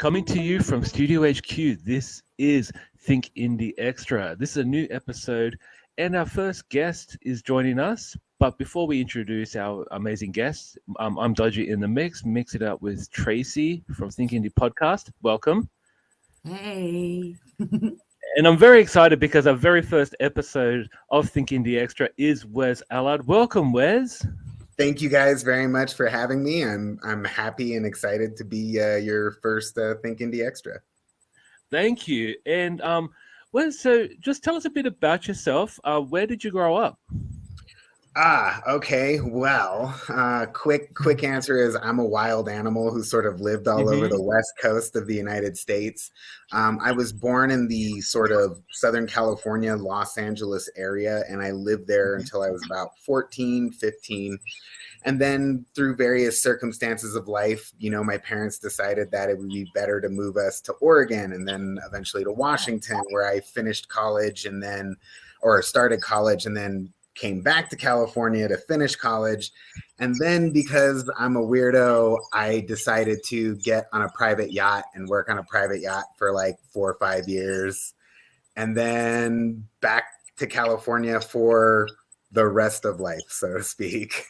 Coming to you from Studio HQ, this is Think Indie Extra. This is a new episode, and our first guest is joining us. But before we introduce our amazing guests, I'm Dodgy in the mix it up with Tracy from Think Indie Podcast. Welcome. Hey. And I'm very excited because our very first episode of Think Indie Extra is Wes Allard. Welcome, Wes. Thank you guys very much for having me. I'm happy and excited to be your first Think Indie Extra. Thank you. And Wes, so just tell us a bit about yourself. Where did you grow up? Okay. Well, quick answer is I'm a wild animal who sort of lived all over the West Coast of the United States. I was born in the sort of Southern California, Los Angeles area, and I lived there until I was about 14, 15. And then through various circumstances of life, you know, my parents decided that it would be better to move us to Oregon and then eventually to Washington, where I finished college and then, or started college and then came back to California to finish college. And then because I'm a weirdo, I decided to get on a private yacht and work on a private yacht for like 4 or 5 years. And then back to California for the rest of life, so to speak.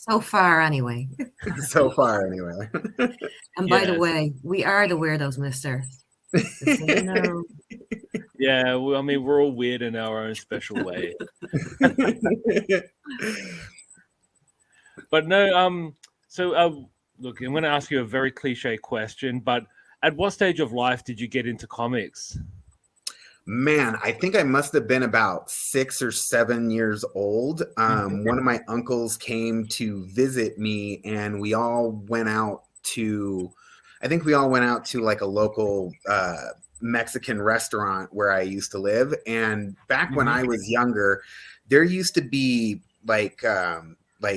So far, anyway. So far, anyway. And by the way, we are the weirdos, mister. Just so you know. Yeah, well, I mean, we're all weird in our own special way. But no, so look, I'm going to ask you a very cliche question, but at what stage of life did you get into comics? Man, I think I must have been about 6 or 7 years old. One of my uncles came to visit me, and we all went out to, like a local Mexican restaurant where I used to live. And back when I was younger, there used to be like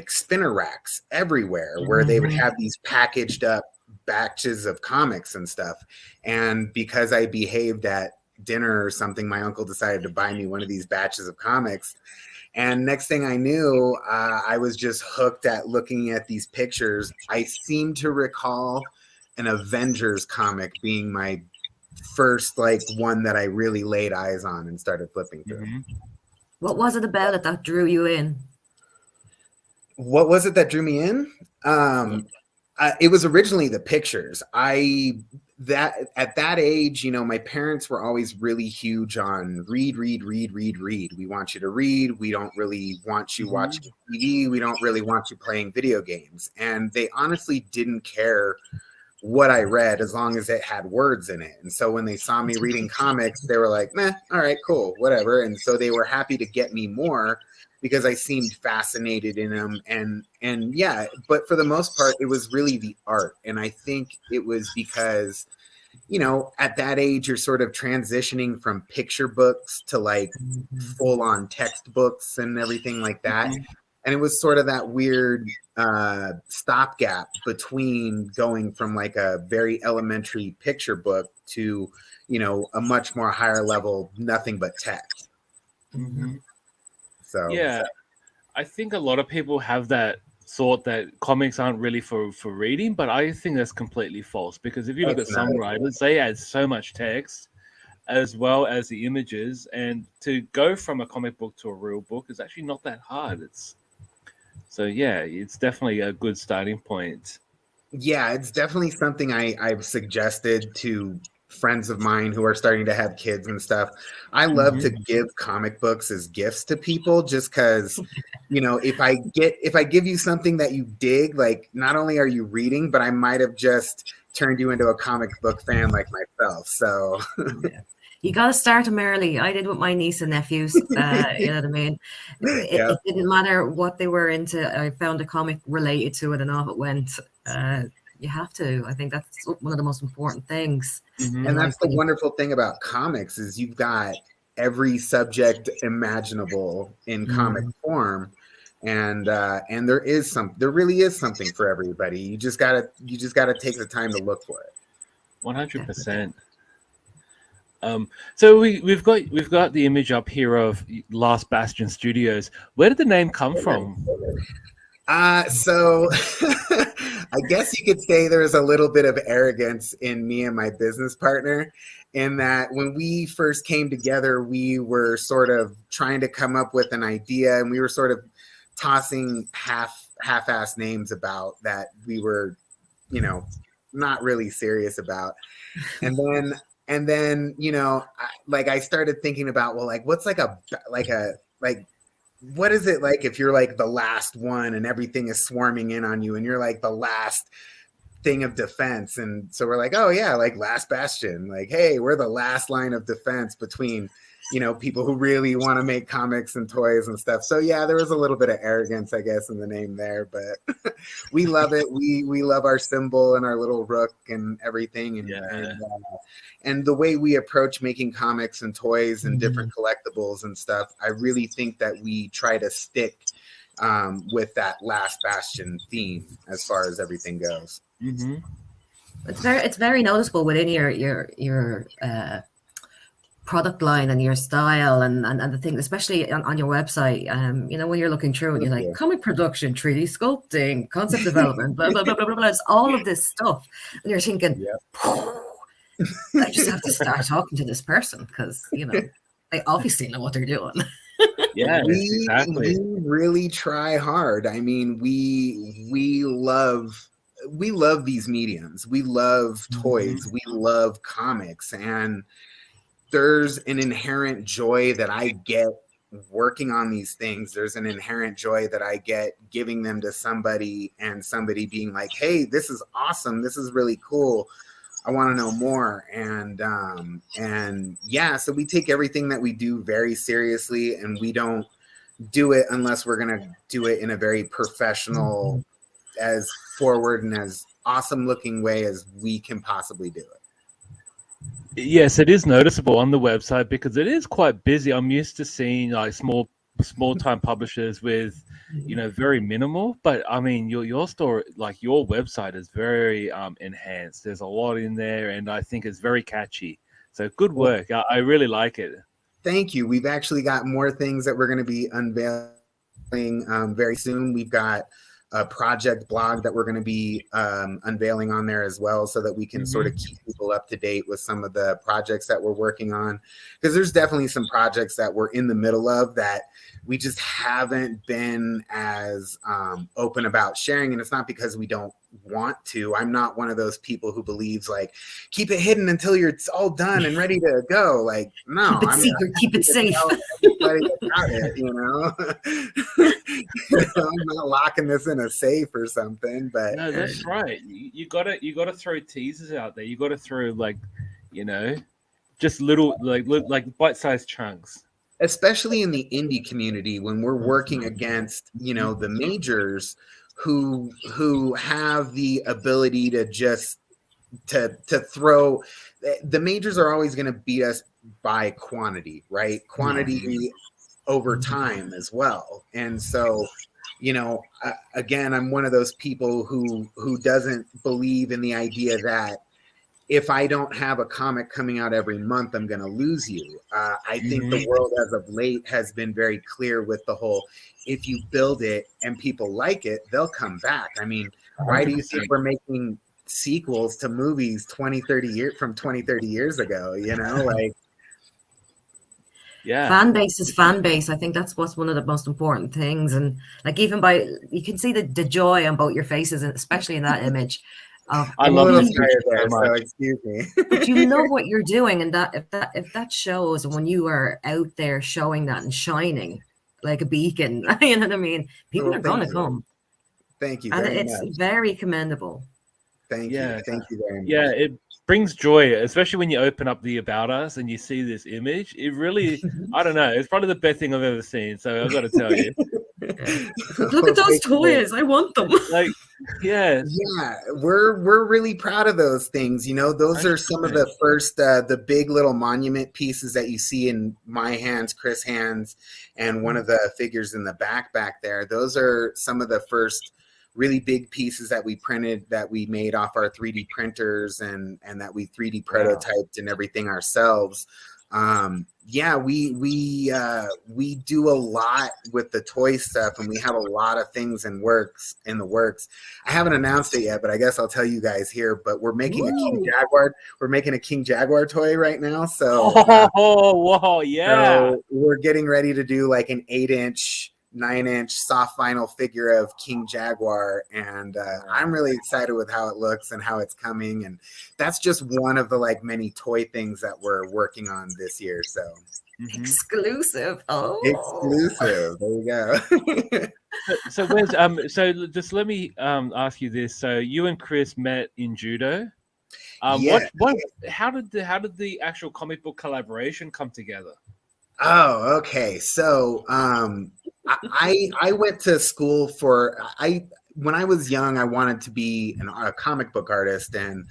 spinner racks everywhere where they would have these packaged up batches of comics and stuff. And because I behaved at dinner or something, my uncle decided to buy me one of these batches of comics. And next thing I knew, I was just hooked at looking at these pictures. I seem to recall an Avengers comic being my first like one that I really laid eyes on and started flipping through. What was it about it that drew you in? What was it that drew me in? It was originally the pictures. At that age, you know, my parents were always really huge on read. We want you to read. We don't really want you watching TV. We don't really want you playing video games. And they honestly didn't care what I read as long as it had words in it. And so when they saw me reading comics, they were like, meh, all right, cool, whatever. And so they were happy to get me more because I seemed fascinated in them. And yeah, but for the most part, it was really the art. And I think it was because, you know, at that age, you're sort of transitioning from picture books to like full on textbooks and everything like that. And it was sort of that weird stopgap between going from like a very elementary picture book to, you know, a much more higher level, nothing but text. So yeah, I think a lot of people have that thought that comics aren't really for reading, but I think that's completely false, because if you look at some writers, they add so much text as well as the images, and to go from a comic book to a real book is actually not that hard. So yeah, it's definitely a good starting point. Yeah, it's definitely something I've suggested to friends of mine who are starting to have kids and stuff. I love to give comic books as gifts to people, just because, you know, if I give you something that you dig, like not only are you reading, but I might have just turned you into a comic book fan like myself. So you got to start them early. I did with my niece and nephews. You know what I mean? It didn't matter what they were into. I found a comic related to it and off it went. You have to. I think that's one of the most important things. And that's the wonderful thing about comics is you've got every subject imaginable in comic form. And there really is something for everybody. You just gotta take the time to look for it. 100%. So we've got the image up here of Last Bastion Studios. Where did the name come from? So I guess you could say there's a little bit of arrogance in me and my business partner, in that when we first came together, we were sort of trying to come up with an idea, and we were sort of tossing half-ass names about that we were, not really serious about. And then, I started thinking about, well, like, what's what is it like if you're like the last one and everything is swarming in on you and you're like the last thing of defense? And so we're like, oh yeah, like Last Bastion, like, hey, we're the last line of defense between people who really want to make comics and toys and stuff. So yeah, there was a little bit of arrogance, I guess, in the name there, but we love it. We love our symbol and our little rook and everything, and the way we approach making comics and toys and different collectibles and stuff. I really think that we try to stick with that Last Bastion theme as far as everything goes. Mm-hmm. It's very noticeable within your product line and your style and the thing, especially on your website. When you're looking through it, you're like, comic production, 3D sculpting, concept development, blah blah blah blah blah blah. It's all of this stuff, and you're thinking, I just have to start talking to this person because they obviously know what they're doing. Yeah, exactly. We really try hard. I mean, we love these mediums. We love toys. We love comics, and there's an inherent joy that I get working on these things. There's an inherent joy that I get giving them to somebody and somebody being like, hey, this is awesome. This is really cool. I want to know more. And yeah, so we take everything that we do very seriously, and we don't do it unless we're going to do it in a very professional, as forward and as awesome looking way as we can possibly do it. Yes, it is noticeable on the website because it is quite busy. I'm used to seeing like small time publishers with, very minimal. But I mean, your store, like your website, is very enhanced. There's a lot in there, and I think it's very catchy. So good work. I really like it. Thank you. We've actually got more things that we're going to be unveiling very soon. We've got a project blog that we're going to be unveiling on there as well, so that we can sort of keep people up to date with some of the projects that we're working on, because there's definitely some projects that we're in the middle of that we just haven't been as open about sharing. And it's not because we don't want to. I'm not one of those people who believes like, keep it hidden until you're all done and ready to go. Like, no, keep it secret, keep it safe. Everybody about it, I'm not locking this in a safe or something. But no, that's right. You gotta throw teasers out there. You gotta throw just little like bite-sized chunks. Especially in the indie community, when we're working against the majors who have the ability to just to throw. The majors are always going to beat us by quantity, right? Quantity over time as well. And so again, I'm one of those people who doesn't believe in the idea that if I don't have a comic coming out every month, I'm going to lose you. I think the world as of late has been very clear with the whole, if you build it and people like it, they'll come back. I mean, why do you think we're making sequels to movies 20, 30 years ago? Yeah. Fan base is fan base. I think that's what's one of the most important things. And like, even you can see the joy on both your faces, and especially in that image. I love this there, so excuse me. But you know what you're doing, and that if that shows when you are out there showing that and shining like a beacon, you know what I mean? People are gonna come. Thank you. And very it's much. very commendable. Thank you. Thank you very much. Yeah, it brings joy, especially when you open up the About Us and you see this image. It really, I don't know, it's probably the best thing I've ever seen. So I've got to tell you. Look at those toys. I want them. Like, yeah, we're really proud of those things. Those are some of the first, the big little monument pieces that you see in my hands, Chris' hands, and one of the figures in the back there. Those are some of the first really big pieces that we printed, that we made off our 3D printers and that we 3D prototyped and everything ourselves. yeah, we do a lot with the toy stuff, and we have a lot of things in the works. I haven't announced it yet, but I guess I'll tell you guys here. But we're making a King Jaguar. We're making a King Jaguar toy right now. So whoa, yeah. So we're getting ready to do like an 8-inch, 9-inch soft vinyl figure of King Jaguar, and I'm really excited with how it looks and how it's coming. And that's just one of the like many toy things that we're working on this year. So exclusive. Oh, exclusive. There you go. So Wes, so just let me ask you this. So you and Chris met in judo. Yeah. How did the actual comic book collaboration come together? Oh, okay. So I went to school when I was young, I wanted to be a comic book artist, and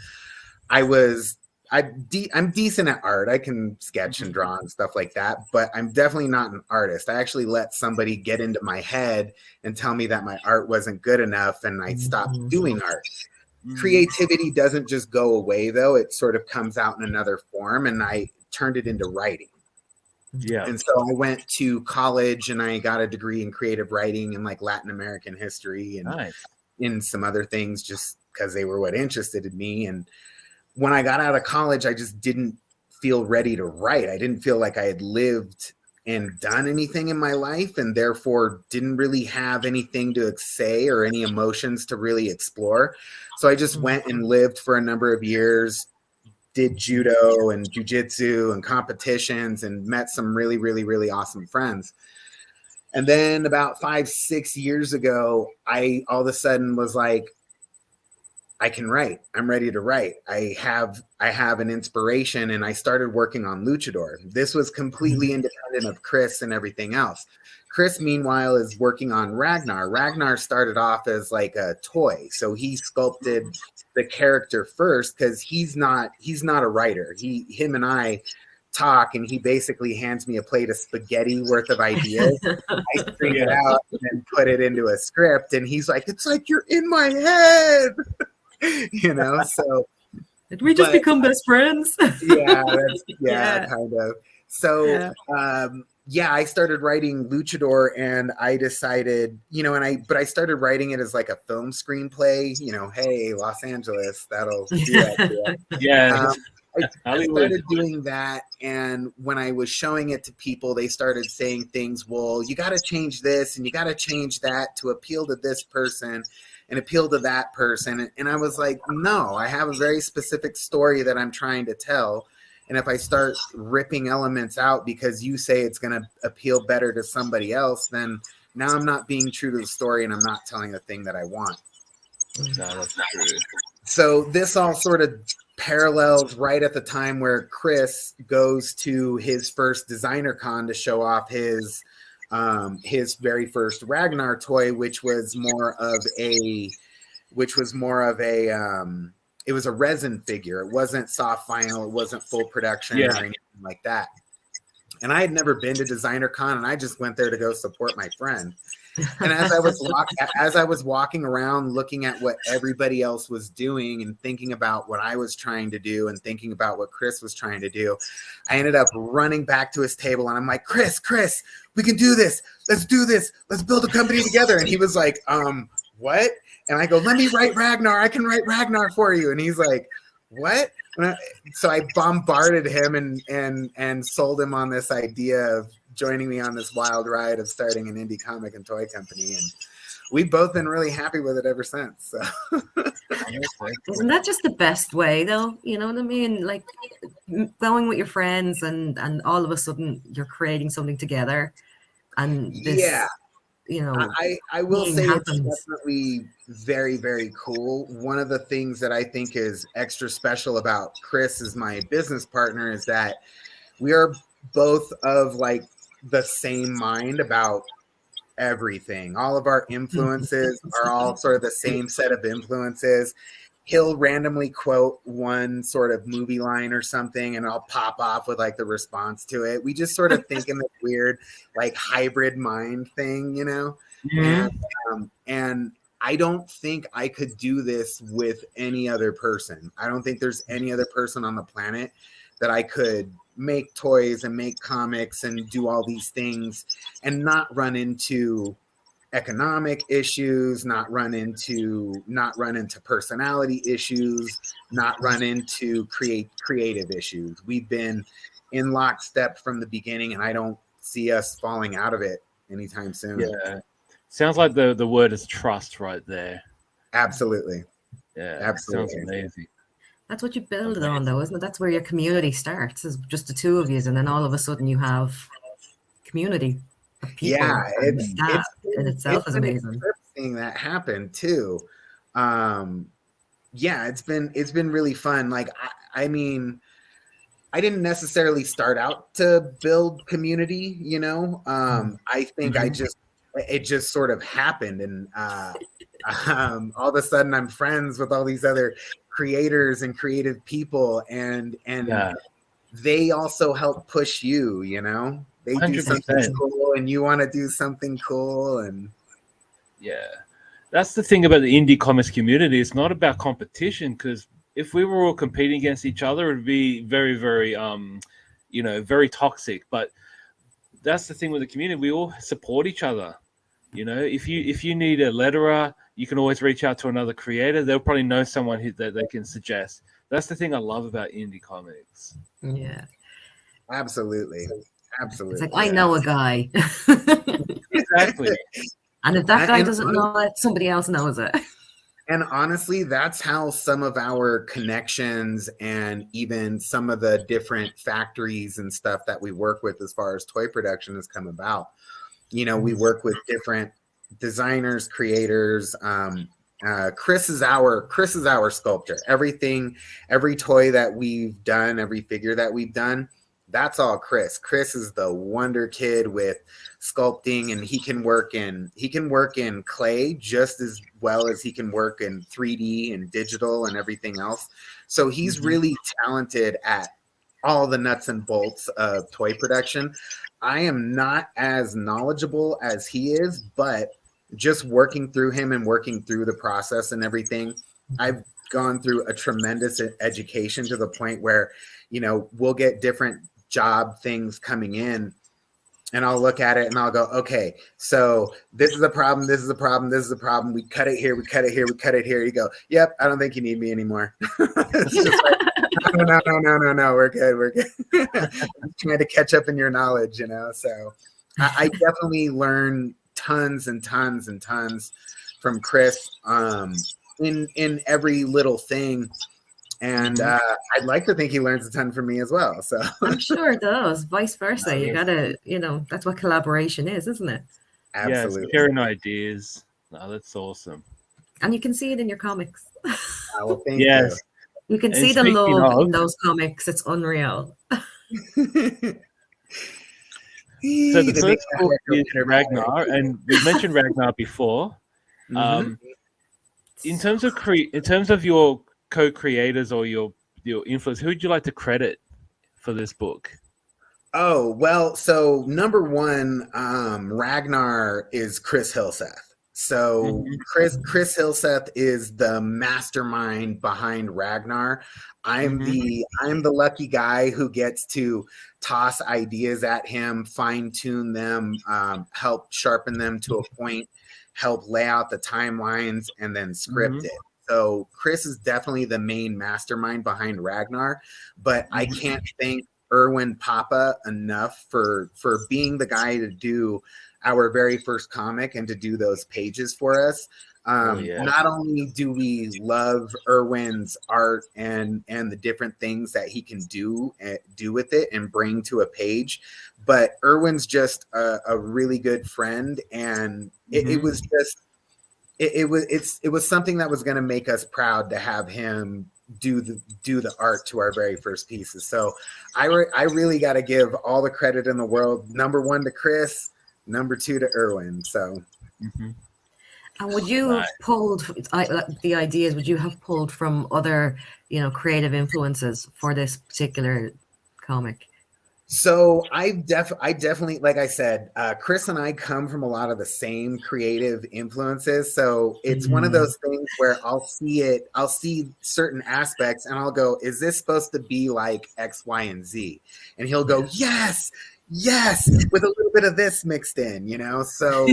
I'm decent at art. I can sketch and draw and stuff like that, but I'm definitely not an artist. I actually let somebody get into my head and tell me that my art wasn't good enough, and I stopped doing art. Creativity doesn't just go away, though. It sort of comes out in another form, and I turned it into writing. Yeah. And so I went to college and I got a degree in creative writing and like Latin American history and in some other things, just because they were what interested in me. And when I got out of college, I just didn't feel ready to write. I didn't feel like I had lived and done anything in my life, and therefore didn't really have anything to say or any emotions to really explore. So I just went and lived for a number of years, did judo and jujitsu and competitions, and met some really, really, really awesome friends. And then about 5-6 years ago, I all of a sudden was like, I can write. I'm ready to write. I have an inspiration, and I started working on Luchador. This was completely independent of Chris and everything else. Chris, meanwhile, is working on Ragnar. Ragnar started off as like a toy, so he sculpted the character first because he's not a writer. Him and I talk, and he basically hands me a plate of spaghetti worth of ideas. I string it out and then put it into a script, and he's like, "It's like you're in my head." So did we just become best friends? yeah, kind of. So I started writing Luchador, and I decided, but I started writing it as like a film screenplay. Hey, Los Angeles, that'll do that. Yeah. I started doing that, and when I was showing it to people, they started saying things, well, you got to change this and you got to change that to appeal to this person and appeal to that person. And I was like, no, I have a very specific story that I'm trying to tell. And if I start ripping elements out because you say it's going to appeal better to somebody else, then now I'm not being true to the story, and I'm not telling the thing that I want. No, that's true. So this all sort of parallels right at the time where Chris goes to his first designer con to show off his very first Ragnar toy, which was more of a it was a resin figure. It wasn't soft vinyl. It wasn't full production or anything like that. And I had never been to Designer Con, and I just went there to go support my friend. And as I was walking around looking at what everybody else was doing and thinking about what I was trying to do and thinking about what Chris was trying to do, I ended up running back to his table, and I'm like, Chris, we can do this. Let's do this. Let's build a company together. And he was like, what? And I go, let me write Ragnar. I can write Ragnar for you. And he's like, what? So I bombarded him and sold him on this idea of joining me on this wild ride of starting an indie comic and toy company. And we've both been really happy with it ever since. So. Isn't that just the best way, though? You know what I mean? Like going with your friends and all of a sudden you're creating something together. And this, I will say it's definitely very, very cool. One of the things that I think is extra special about Chris as my business partner is that we are both of like the same mind about everything. All of our influences are all sort of the same set of influences. He'll randomly quote one sort of movie line or something, and I'll pop off with like the response to it. We just sort of think in this weird like hybrid mind thing, and I don't think I could do this with any other person. I don't think there's any other person on the planet that I could make toys and make comics and do all these things and not run into economic issues, not run into personality issues, not run into creative issues. We've been in lockstep from the beginning, and I don't see us falling out of it anytime soon. Yeah, sounds like the word is trust right there. Absolutely. Yeah, absolutely. Sounds amazing. That's what you build it on, though, isn't it? That's where your community starts, is just the two of you, and then all of a sudden you have community of people. Yeah, that in itself is amazing. Seeing that happen too. Yeah, it's been really fun. Like I mean, I didn't necessarily start out to build community, you know. I think it just sort of happened, and all of a sudden I'm friends with all these other creators and creative people, and they also help push you, you know. They 100%. Do something cool and you want to do something cool. And that's the thing about the indie comics community. It's not about competition, because if we were all competing against each other, it'd be very, very very toxic. But that's the thing with the community. We all support each other. You know, if you need a letterer, you can always reach out to another creator. They'll probably know someone that they can suggest. That's the thing I love about indie comics. Yeah, absolutely. It's like, I know a guy. Exactly. And if that guy doesn't know it, somebody else knows it. And honestly, that's how some of our connections and even some of the different factories and stuff that we work with as far as toy production has come about. You know, we work with different designers, creators. Chris is our sculptor. Every toy that we've done, every figure that we've done, that's all Chris. Chris is the wonder kid with sculpting, and he can work in clay just as well as he can work in 3D and digital and everything else. So he's really talented at all the nuts and bolts of toy production. I am not as knowledgeable as he is, but just working through him and working through the process and everything, I've gone through a tremendous education to the point where, you know, we'll get different job things coming in, and I'll look at it and I'll go, okay, so this is a problem, this is a problem, this is a problem. We cut it here, we cut it here, we cut it here. You go, yep, I don't think you need me anymore. It's just like, no, we're good. I'm trying to catch up in your knowledge, you know. So I definitely learn tons and tons and tons from Chris in every little thing. And I'd like to think he learns a ton from me as well. So I'm sure it does. Vice versa. You gotta, that's what collaboration is, isn't it? Absolutely. Yeah, sharing ideas. No, that's awesome. And you can see it in your comics. Well, thank you. You can see the love in those comics. It's unreal. So the first book is Ragnar, and we mentioned Ragnar before. In terms of your co-creators or your influence, who would you like to credit for this book? Oh, well, so number one, Ragnar is Chris Hilseth. So Chris Hilseth is the mastermind behind Ragnar. I'm the lucky guy who gets to toss ideas at him, fine-tune them, help sharpen them to a point, help lay out the timelines, and then script it. So Chris is definitely the main mastermind behind Ragnar, but I can't thank Erwin Papa enough for being the guy to do our very first comic and to do those pages for us. Not only do we love Erwin's art and the different things that he can do with it and bring to a page, but Erwin's just a really good friend, and it was just it was something that was going to make us proud to have him do the art to our very first pieces. So I really got to give all the credit in the world. Number one to Chris, number two to Erwin. So. And would you have pulled the ideas? Would you have pulled from other, creative influences for this particular comic? So I definitely, like I said, Chris and I come from a lot of the same creative influences. So it's one of those things where I'll see certain aspects and I'll go, is this supposed to be like X, Y, and Z? And he'll go, yes, with a little bit of this mixed in, you know? So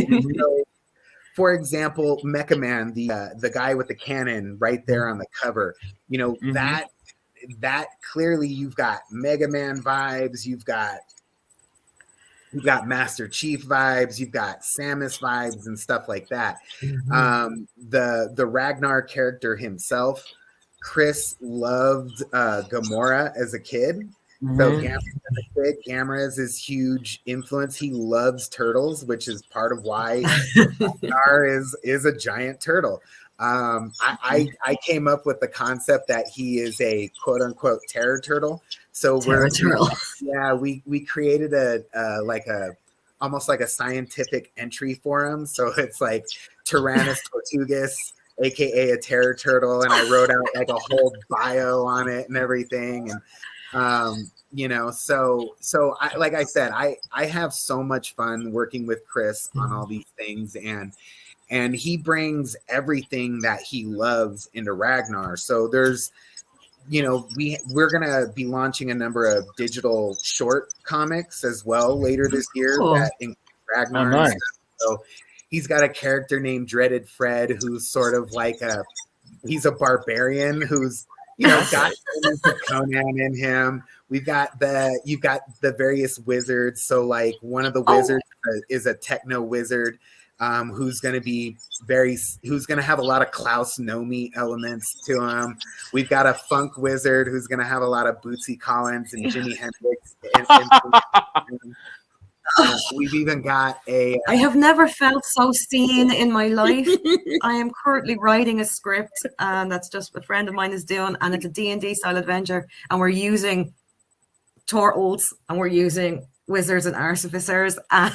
for example, Mecha Man, the guy with the cannon right there on the cover, you know, that clearly you've got Mega Man vibes, you've got Master Chief vibes, you've got Samus vibes and stuff like that. The Ragnar character himself, Chris loved Gamora as a kid. So Gamera is his huge influence. He loves turtles, which is part of why Ragnar is a giant turtle. I came up with the concept that he is a quote unquote terror turtle. So we created almost like a scientific entry for him. So it's like Tyrannus Tortugas, aka a terror turtle, and I wrote out like a whole bio on it and everything. And you know, so I, like I said, I have so much fun working with Chris on all these things, and he brings everything that he loves into Ragnar. So there's, you know, we're gonna be launching a number of digital short comics as well later this year that include Ragnar. Nice. So he's got a character named Dreaded Fred, who's sort of like he's a barbarian who's, you know, got elements of Conan in him. You've got the various wizards. So like one of the wizards is a techno wizard. Who's going to have a lot of Klaus Nomi elements to him. We've got a funk wizard who's going to have a lot of Bootsy Collins and Jimi Hendrix. We've even got I have never felt so seen in my life. I am currently writing a script, and that's just a friend of mine is doing, and it's a D&D style adventure, and we're using turtles, and we're using wizards and artificers, and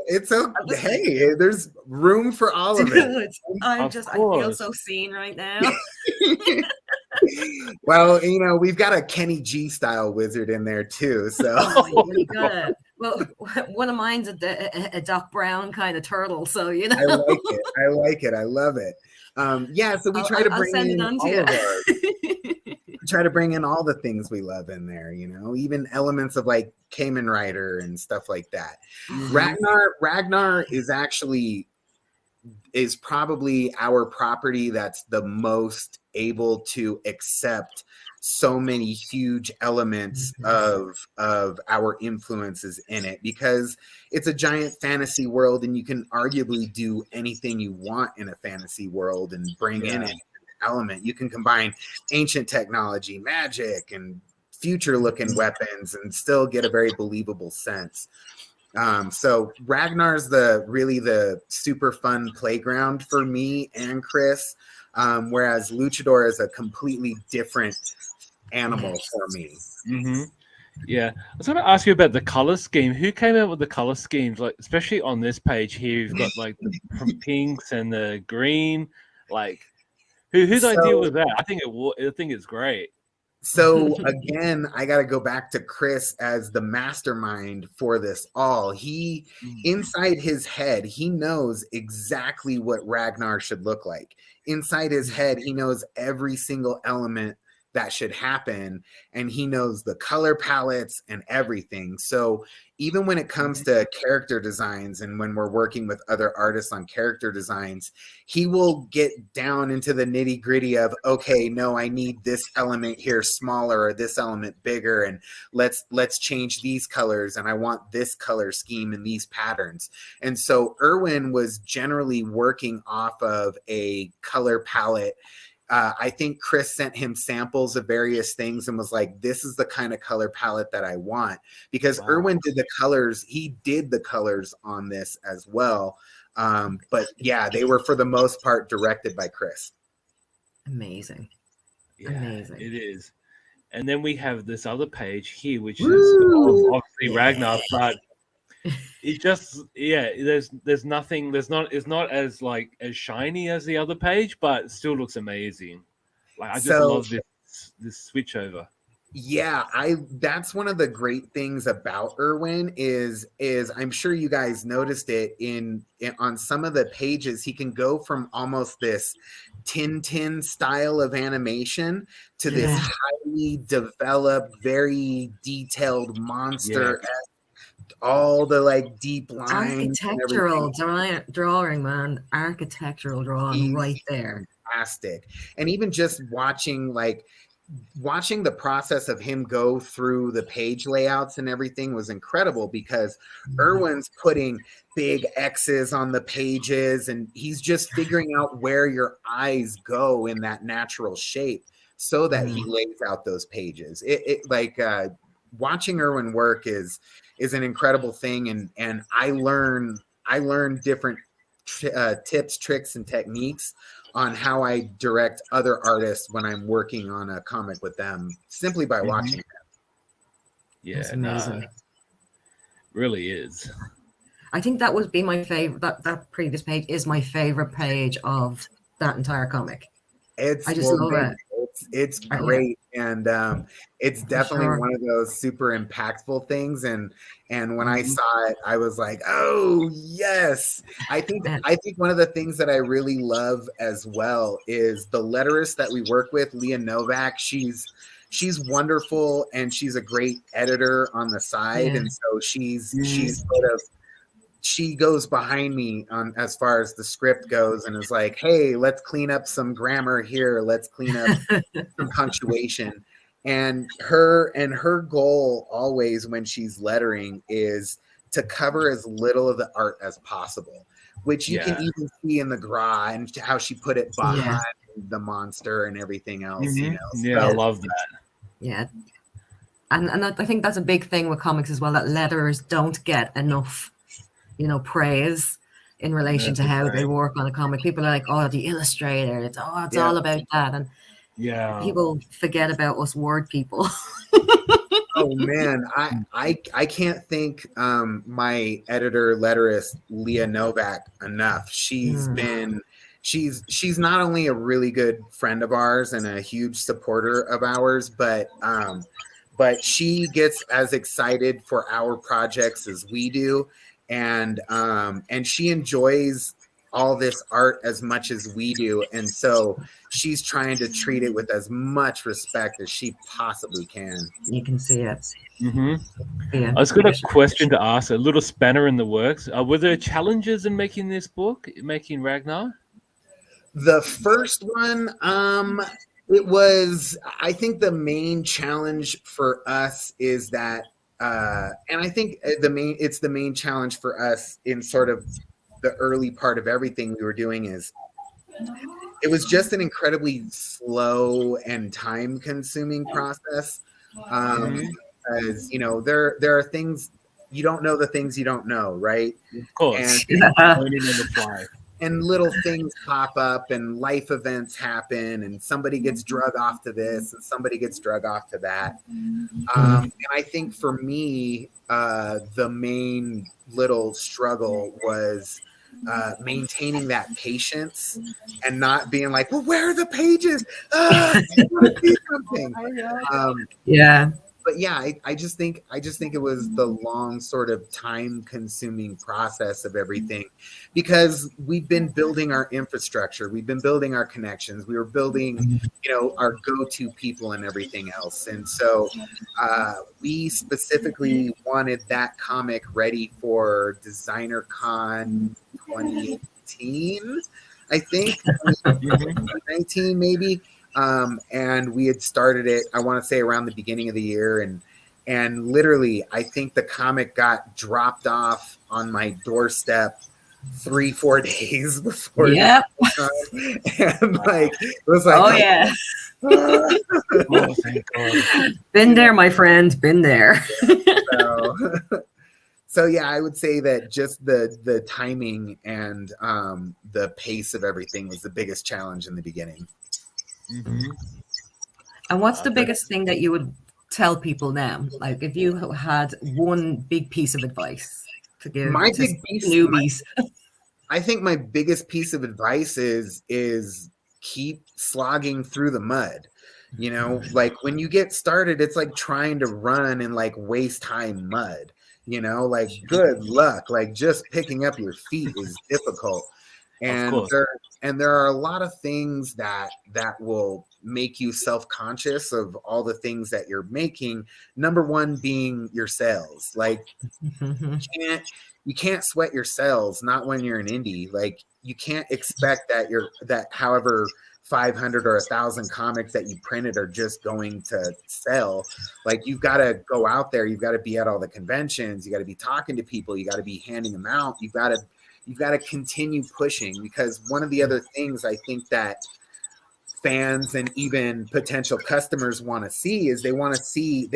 it's okay. Hey, there's room for all of it. I feel so seen right now. Well, you know, we've got a Kenny G style wizard in there too. So well, one of mine's a Doc Brown kind of turtle. So you know, I like it. I love it. So we try to bring in all of ours. Try to bring in all the things we love in there, you know, even elements of like Kamen Rider and stuff like that. Ragnar is probably our property that's the most able to accept so many huge elements of our influences in it, because it's a giant fantasy world and you can arguably do anything you want in a fantasy world and bring in it element. You can combine ancient technology, magic, and future looking weapons and still get a very believable sense. So Ragnar's really the super fun playground for me and Chris, whereas Luchador is a completely different animal for me. Yeah, I was going to ask you about the color scheme. Who came up with the color schemes? Like, especially on this page here, you've got like the pinks and the green. Like, whose idea was that? I think it's great. So again, I got to go back to Chris as the mastermind for this all. He, inside his head, he knows exactly what Ragnar should look like. Inside his head, he knows every single element that should happen, and he knows the color palettes and everything. So even when it comes to character designs and when we're working with other artists on character designs, he will get down into the nitty gritty of, okay, no, I need this element here smaller or this element bigger, and let's change these colors, and I want this color scheme and these patterns. And so Irwin was generally working off of a color palette. I think Chris sent him samples of various things and was like, this is the kind of color palette that I want, because Irwin did the colors. He did the colors on this as well. But yeah, they were for the most part directed by Chris. Amazing. It is. And then we have this other page here, which is obviously Ragnar, but it just there's nothing, it's not as like as shiny as the other page, but it still looks amazing. Like I just love this switch over. Yeah, that's one of the great things about Irwin is I'm sure you guys noticed it in on some of the pages. He can go from almost this Tintin style of animation to this highly developed, very detailed monster, all the like deep lines, architectural drawing, man, architectural drawing right there. Fantastic. And even just watching the process of him go through the page layouts and everything was incredible, because Irwin's putting big X's on the pages and he's just figuring out where your eyes go in that natural shape so that he lays out those pages. Watching Irwin work is an incredible thing, and I learn different tips, tricks, and techniques on how I direct other artists when I'm working on a comic with them, simply by watching them. Yeah, that's amazing. Really is. I think that would be my favorite. That previous page is my favorite page of that entire comic. I just love it. It's great, and it's definitely one of those super impactful things. And when I saw it, I was like, "Oh yes!" I think one of the things that I really love as well is the letterist that we work with, Leah Novak. She's wonderful, and she's a great editor on the side, and so she's sort of. She goes behind me on as far as the script goes and is like, hey, let's clean up some grammar here. Let's clean up some punctuation. And her goal always when she's lettering is to cover as little of the art as possible, which you can even see in the gra and how she put it behind the monster and everything else. You know? Yeah, so, I love that. Yeah. And I think that's a big thing with comics as well, that letters don't get enough praise in relation to how they work on a comic. People are like, oh, the illustrator, it's all about that. And people forget about us word people. Oh man, I can't thank my editor letterist Leah Novak enough. She's not only a really good friend of ours and a huge supporter of ours, but she gets as excited for our projects as we do. And she enjoys all this art as much as we do, and so she's trying to treat it with as much respect as she possibly can. You can see it. I was got a question to ask, a little spanner in the works. Were there challenges in making this book, making Ragnar? The first one, it was, I think the main challenge for us is that and I think it's the main challenge for us in sort of the early part of everything we were doing is it was just an incredibly slow and time consuming process. As there are things you don't know, the things you don't know, right? Of course. And little things pop up and life events happen and somebody gets drug off to this and somebody gets drug off to that. And I think for me, the main little struggle was maintaining that patience and not being like, well, where are the pages? I want to see something. But yeah, I just think it was the long sort of time consuming process of everything, because we've been building our infrastructure, we've been building our connections, we were building, our go-to people and everything else. And so we specifically wanted that comic ready for Designer Con 2018, I think, 2019 maybe. And we had started it, I want to say around the beginning of the year, and literally I think the comic got dropped off on my doorstep 3-4 days before and it was like, oh yeah. Oh, thank God. Been there, my friend, been there. So yeah, I would say that just the timing and the pace of everything was the biggest challenge in the beginning. And what's the biggest thing that you would tell people now? Like, if you had one big piece of advice to give newbies. I think my biggest piece of advice is keep slogging through the mud. You know, like when you get started, it's like trying to run in like waist high mud, you know, like good luck. Like just picking up your feet is difficult. And there are a lot of things that will make you self-conscious of all the things that you're making. Number one being your sales. Like you can't sweat your sales, not when you're an indie. Like you can't expect that however 500 or 1,000 comics that you printed are just going to sell. Like you've got to go out there, you've got to be at all the conventions, you got to be talking to people, you got to be handing them out, you've got to continue pushing, because one of the other things I think that fans and even potential customers want to see is they want to see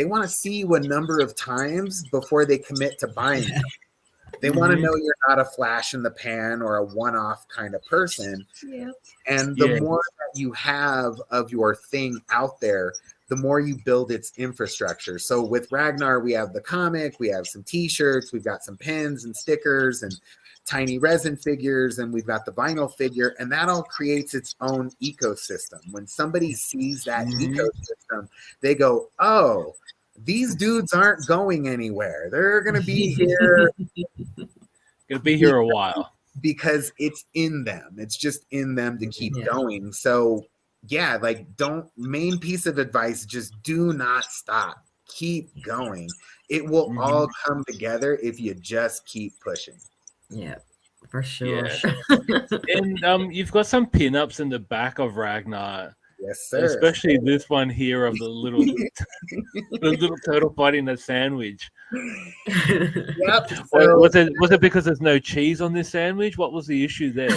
you a number of times before they commit to buying them. They want to know you're not a flash in the pan or a one-off kind of person. Yeah. And the more that you have of your thing out there, the more you build its infrastructure. So with Ragnar, we have the comic, we have some t-shirts, we've got some pins and stickers and tiny resin figures, and we've got the vinyl figure, and that all creates its own ecosystem. When somebody sees that ecosystem, they go, oh, these dudes aren't going anywhere. They're going to be here. Going to be here a while. Because it's in them. It's just in them to keep going. So, yeah, like main piece of advice, just do not stop. Keep going. It will all come together if you just keep pushing. Yeah, for sure. Yeah. And you've got some pinups in the back of Ragnar. Yes, sir. Especially this one here of the little turtle fighting the sandwich. Yep. Was it because there's no cheese on this sandwich? What was the issue there?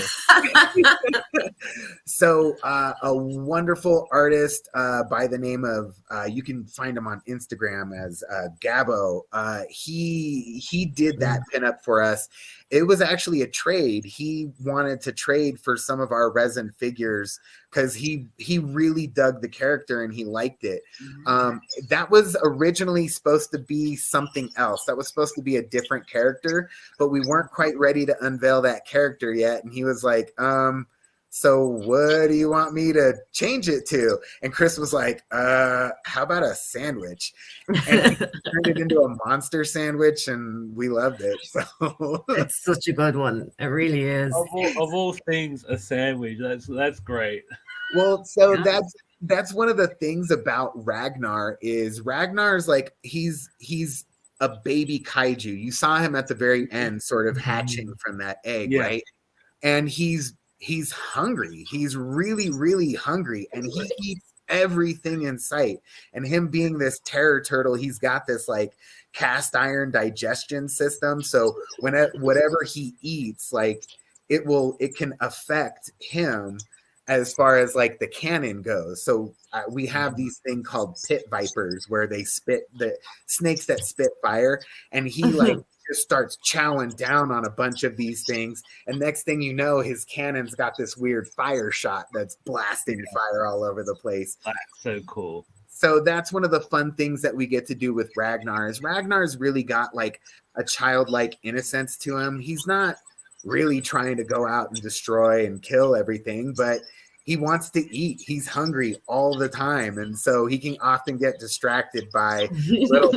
So a wonderful artist by the name of you can find him on Instagram as Gabo. He did that pinup for us. It was actually a trade. He wanted to trade for some of our resin figures because he really dug the character and he liked it. That was originally supposed to be something else. That was supposed to be a different character, but we weren't quite ready to unveil that character yet. And he was like, so what do you want me to change it to? And Chris was like, how about a sandwich? And he turned it into a monster sandwich, and we loved it. So it's such a good one. It really is. Of all things, a sandwich. That's great. Well, so that's one of the things about Ragnar is Ragnar's like he's a baby kaiju. You saw him at the very end, sort of hatching from that egg, right? And he's hungry. He's really, really hungry, and he eats everything in sight. And him being this terror turtle, he's got this like cast iron digestion system. So whatever he eats, like it can affect him as far as like the canon goes. So we have these thing called pit vipers where they spit the snakes that spit fire, and he like just starts chowing down on a bunch of these things, and next thing you know, his cannon's got this weird fire shot that's blasting fire all over the place. That's so cool. So that's one of the fun things that we get to do with Ragnar is Ragnar's really got like a childlike innocence to him. He's not really trying to go out and destroy and kill everything, but he wants to eat. He's hungry all the time, and so he can often get distracted by little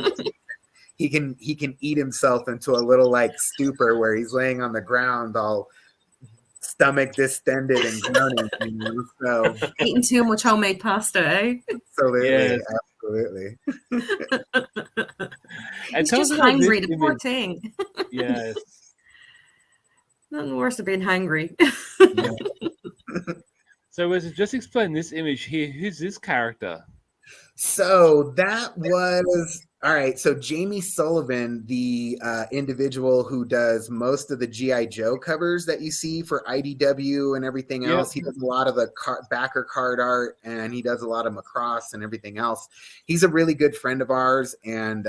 he can eat himself into a little like stupor where he's laying on the ground all stomach distended and groaning. So eating too much homemade pasta, eh? Absolutely. He's just hungry, the poor thing. Yes. Nothing worse than being hungry. So was it just explain this image here? Who's this character? So that was all right. So Jamie Sullivan, the individual who does most of the G.I. Joe covers that you see for IDW and everything else, he does a lot of the backer card art, and he does a lot of Macross and everything else. He's a really good friend of ours, and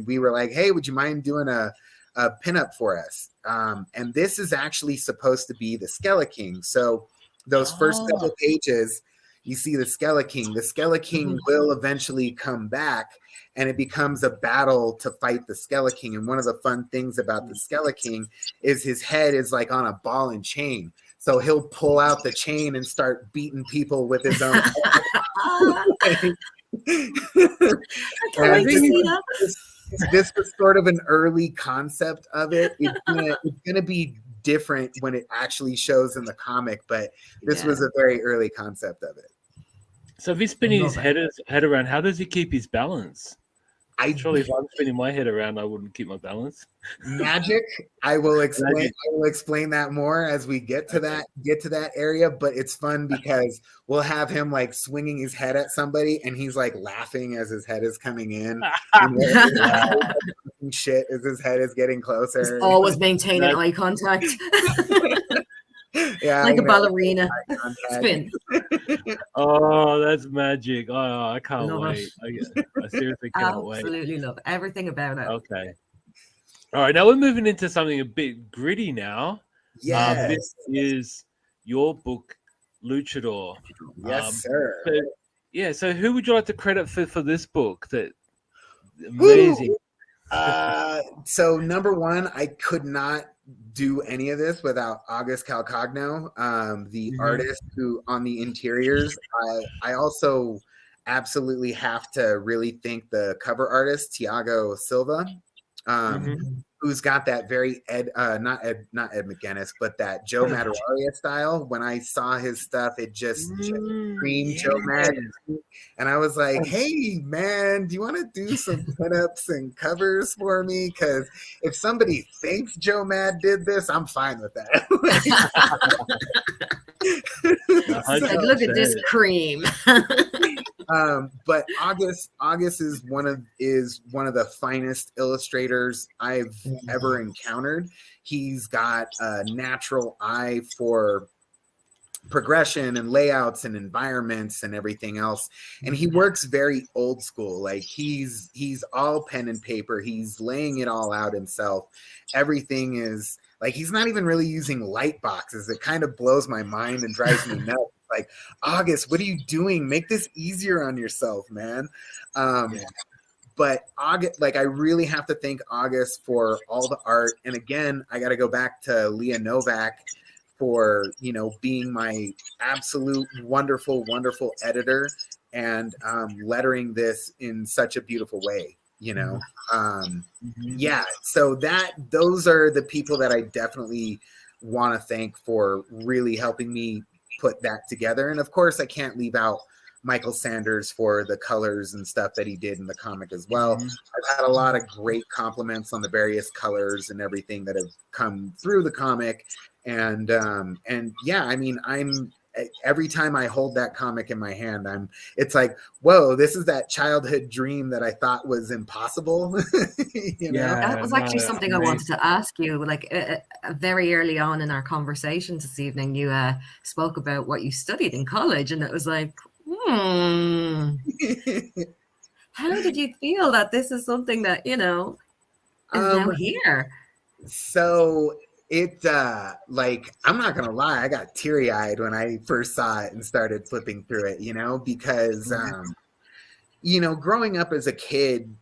we were like, hey, would you mind doing a pinup for us? And this is actually supposed to be the Skeller King. So those first couple pages, you see the Skeller King. The Skeller King will eventually come back, and it becomes a battle to fight the Skeller King. And one of the fun things about the Skeller King is his head is like on a ball and chain. So he'll pull out the chain and start beating people with his own. This was sort of an early concept of it. It's gonna be different when it actually shows in the comic, but this was a very early concept of it. So if he's spinning his head around, how does he keep his balance? Surely if I'm spinning my head around, I wouldn't keep my balance. Magic. I will explain that more as we get to that area. But it's fun because we'll have him like swinging his head at somebody, and he's like laughing as his head is coming in. Shit, as his head is getting closer. He's always maintaining eye contact. Yeah, like a ballerina. Spin. Oh, that's magic. Oh, I can't wait. I seriously cannot wait. Absolutely love everything about it. Okay. All right, now we're moving into something a bit gritty now. Yes. This is your book, Luchador. Yes, sir. So who would you like to credit for this book? That amazing. So number one, I could not do any of this without August Calcagno, the artist who on the interiors. I also absolutely have to really thank the cover artist Tiago Silva, who's got that very not Ed McGuinness, but that Joe Madureira style. When I saw his stuff, it just screamed Joe Mad, and I was like, "Hey, man, do you want to do some pinups and covers for me? Because if somebody thinks Joe Mad did this, I'm fine with that." Like, look at this cream. But August is one of the finest illustrators I've ever encountered. He's got a natural eye for progression and layouts and environments and everything else, and he works very old school. Like he's all pen and paper. He's laying it all out himself. Everything is like, he's not even really using light boxes. It kind of blows my mind and drives me nuts. Like, August, what are you doing? Make this easier on yourself, man. But August, like, I really have to thank August for all the art. And again, I got to go back to Leah Novak for, being my absolute wonderful, wonderful editor and lettering this in such a beautiful way. So those are the people that I definitely want to thank for really helping me put that together. And of course, I can't leave out Michael Sanders for the colors and stuff that he did in the comic as well. I've had a lot of great compliments on the various colors and everything that have come through the comic. And I mean, every time I hold that comic in my hand, it's like, whoa, this is that childhood dream that I thought was impossible. That was actually something I wanted to ask you. Like very early on in our conversation this evening, you spoke about what you studied in college, and it was like, how did you feel that this is something that is now here? So it like, I'm not gonna lie, I got teary-eyed when I first saw it and started flipping through it, because growing up as a kid,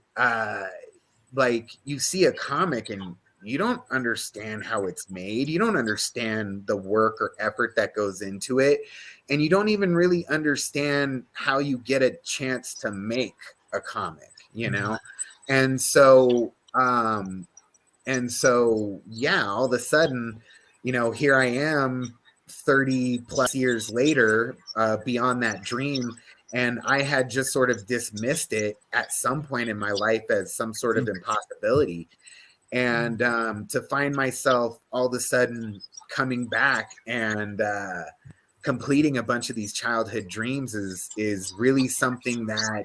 like, you see a comic and you don't understand how it's made, you don't understand the work or effort that goes into it, and you don't even really understand how you get a chance to make a comic, and so all of a sudden, here I am 30 plus years later, beyond that dream. And I had just sort of dismissed it at some point in my life as some sort of impossibility. And to find myself all of a sudden coming back and completing a bunch of these childhood dreams is really something that,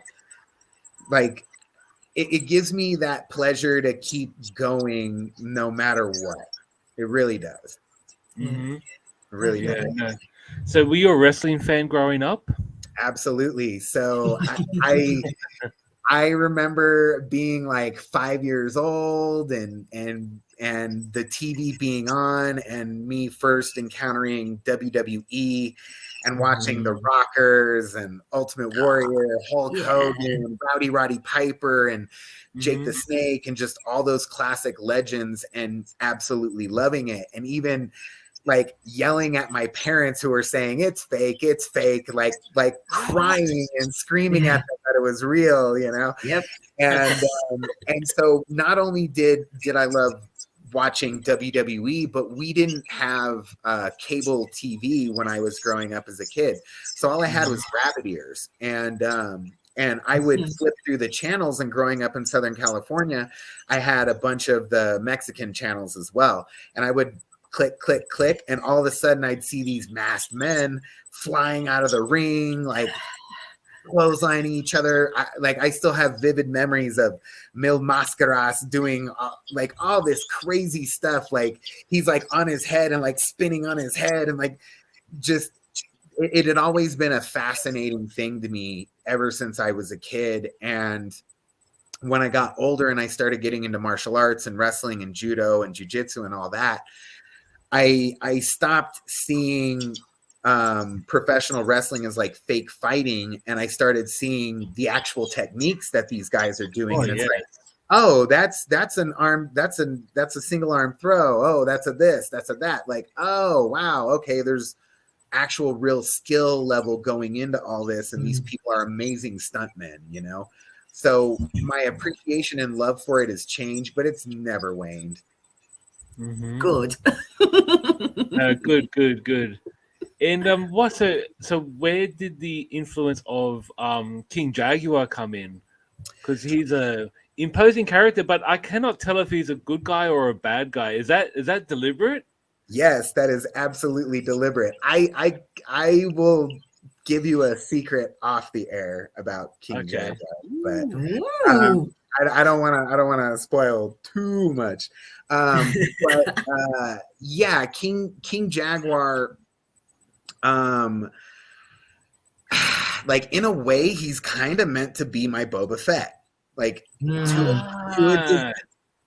like, it gives me that pleasure to keep going no matter what. It really does. Mm-hmm. It really does. No. So were you a wrestling fan growing up? Absolutely. So I remember being like 5 years old and the TV being on and me first encountering WWE and watching the Rockers and Ultimate Warrior, Hulk Hogan, Roddy Piper, and Jake the Snake, and just all those classic legends, and absolutely loving it. And even like yelling at my parents who were saying it's fake, like crying and screaming at them that it was real, you know. Yep. And so not only did I love watching WWE, but we didn't have cable TV when I was growing up as a kid, so all I had was rabbit ears, and I would flip through the channels. And growing up in Southern California, I had a bunch of the Mexican channels as well, and I would click, click, click, and all of a sudden I'd see these masked men flying out of the ring, like clotheslining each other. I still have vivid memories of Mil Mascaras doing like all this crazy stuff. Like he's like on his head and like spinning on his head, and like just it had always been a fascinating thing to me ever since I was a kid. And when I got older and I started getting into martial arts and wrestling and judo and jiu-jitsu and all that, I stopped seeing professional wrestling as like fake fighting, and I started seeing the actual techniques that these guys are doing. And it's like, oh, that's an arm, that's a single arm throw. Oh, that's a this, that's a that. Like, oh wow, okay, there's actual real skill level going into all this, and these people are amazing stuntmen, you know. So my appreciation and love for it has changed, but it's never waned. Good. Good. And so where did the influence of King Jaguar come in? Because he's a imposing character, but I cannot tell if he's a good guy or a bad guy. Is that deliberate? Yes, that is absolutely deliberate. I will give you a secret off the air about King Jaguar, but I don't want to spoil too much. But yeah, King Jaguar, like in a way, he's kind of meant to be my Boba Fett. Like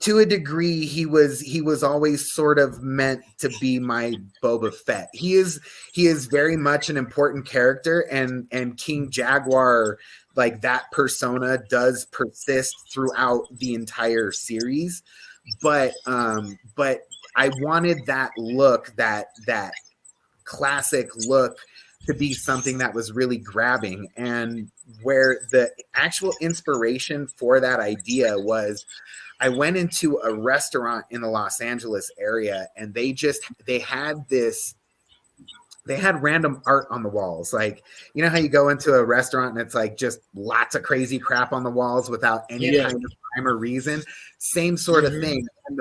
to a degree, he was always sort of meant to be my Boba Fett. He is very much an important character, and King Jaguar, like that persona does persist throughout the entire series. But I wanted that look, that classic look, to be something that was really grabbing, and where the actual inspiration for that idea was, I went into a restaurant in the Los Angeles area, and they had random art on the walls. Like, you know how you go into a restaurant and it's like just lots of crazy crap on the walls without any kind of rhyme or reason? Same sort of thing. And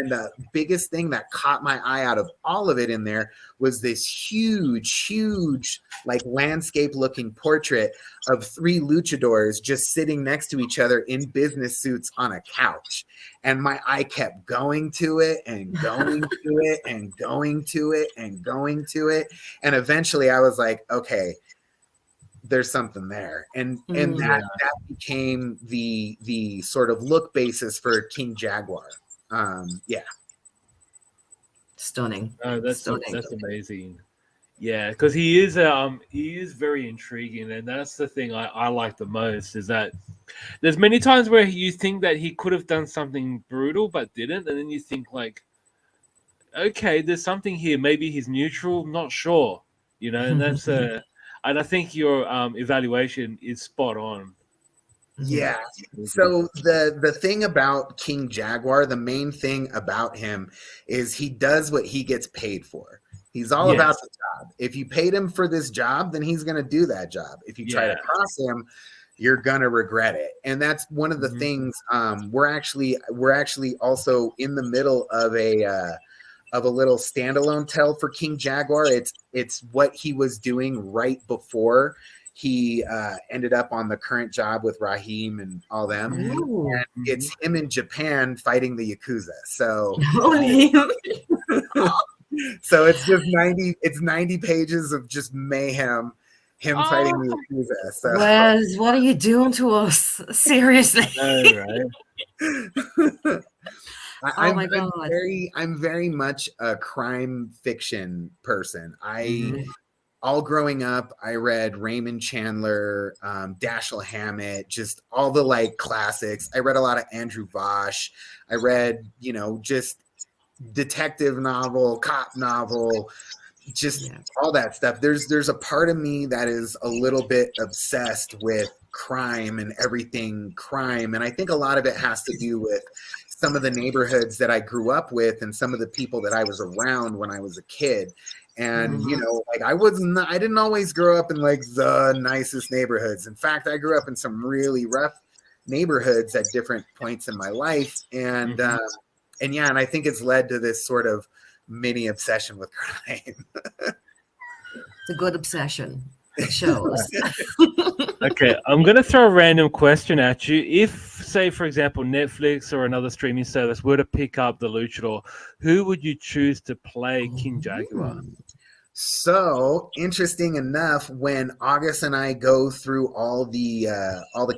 the biggest thing that caught my eye out of all of it in there was this huge, like landscape looking portrait of 3 luchadors just sitting next to each other in business suits on a couch. And my eye kept going to it and going to it and going to it and going to it. And eventually I was like, okay, there's something there. And that became the sort of look basis for King Jaguar. Stunning. That's amazing. Yeah, because he is very intriguing, and that's the thing I like the most, is that there's many times where you think that he could have done something brutal but didn't, and then you think like, okay, there's something here. Maybe he's neutral, not sure, you know. And that's and I think your evaluation is spot on. Yeah. So the thing about King Jaguar, the main thing about him is he does what he gets paid for. He's all about the job. If you paid him for this job, then he's going to do that job. If you try to cross him, you're going to regret it. And that's one of the things. We're actually also in the middle of a little standalone tell for King Jaguar. It's what he was doing right before he ended up on the current job with Raheem and all them. And it's him in Japan fighting the Yakuza. So so it's just 90 pages of just mayhem, him fighting the Yakuza. So Wes, what are you doing to us? Seriously. Right. I'm very much a crime fiction person. All growing up, I read Raymond Chandler, Dashiell Hammett, just all the like classics. I read a lot of Andrew Vosh. I read, just detective novel, cop novel, just all that stuff. There's a part of me that is a little bit obsessed with crime and everything crime, and I think a lot of it has to do with some of the neighborhoods that I grew up with and some of the people that I was around when I was a kid. And you know, like I didn't always grow up in like the nicest neighborhoods. In fact, I grew up in some really rough neighborhoods at different points in my life, and and I think it's led to this sort of mini obsession with crime. It's a good obsession. It shows. Okay, I'm going to throw a random question at you. If, say, for example, Netflix or another streaming service were to pick up the Luchador, who would you choose to play King Jaguar? So interesting enough, when August and I go through all the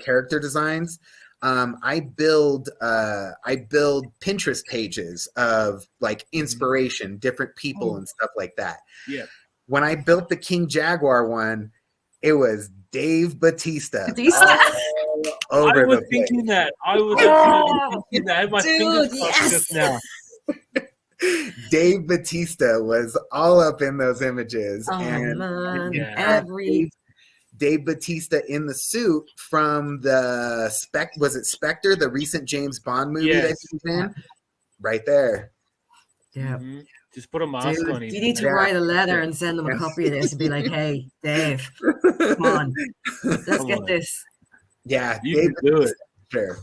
character designs, I build Pinterest pages of like inspiration, different people and stuff like that. Yeah. When I built the King Jaguar one, it was Dave Bautista. I was thinking that. I was thinking that. I had my fingers crossed just now. Dave Bautista was all up in those images. Dave Bautista in the suit from the Spectre, the recent James Bond movie that he was in? Right there. Yeah. Just put a mask on him. You need to write a letter and send them a copy of this and be like, hey, Dave, come on. Let's get this. Yeah, you can do it. Sure.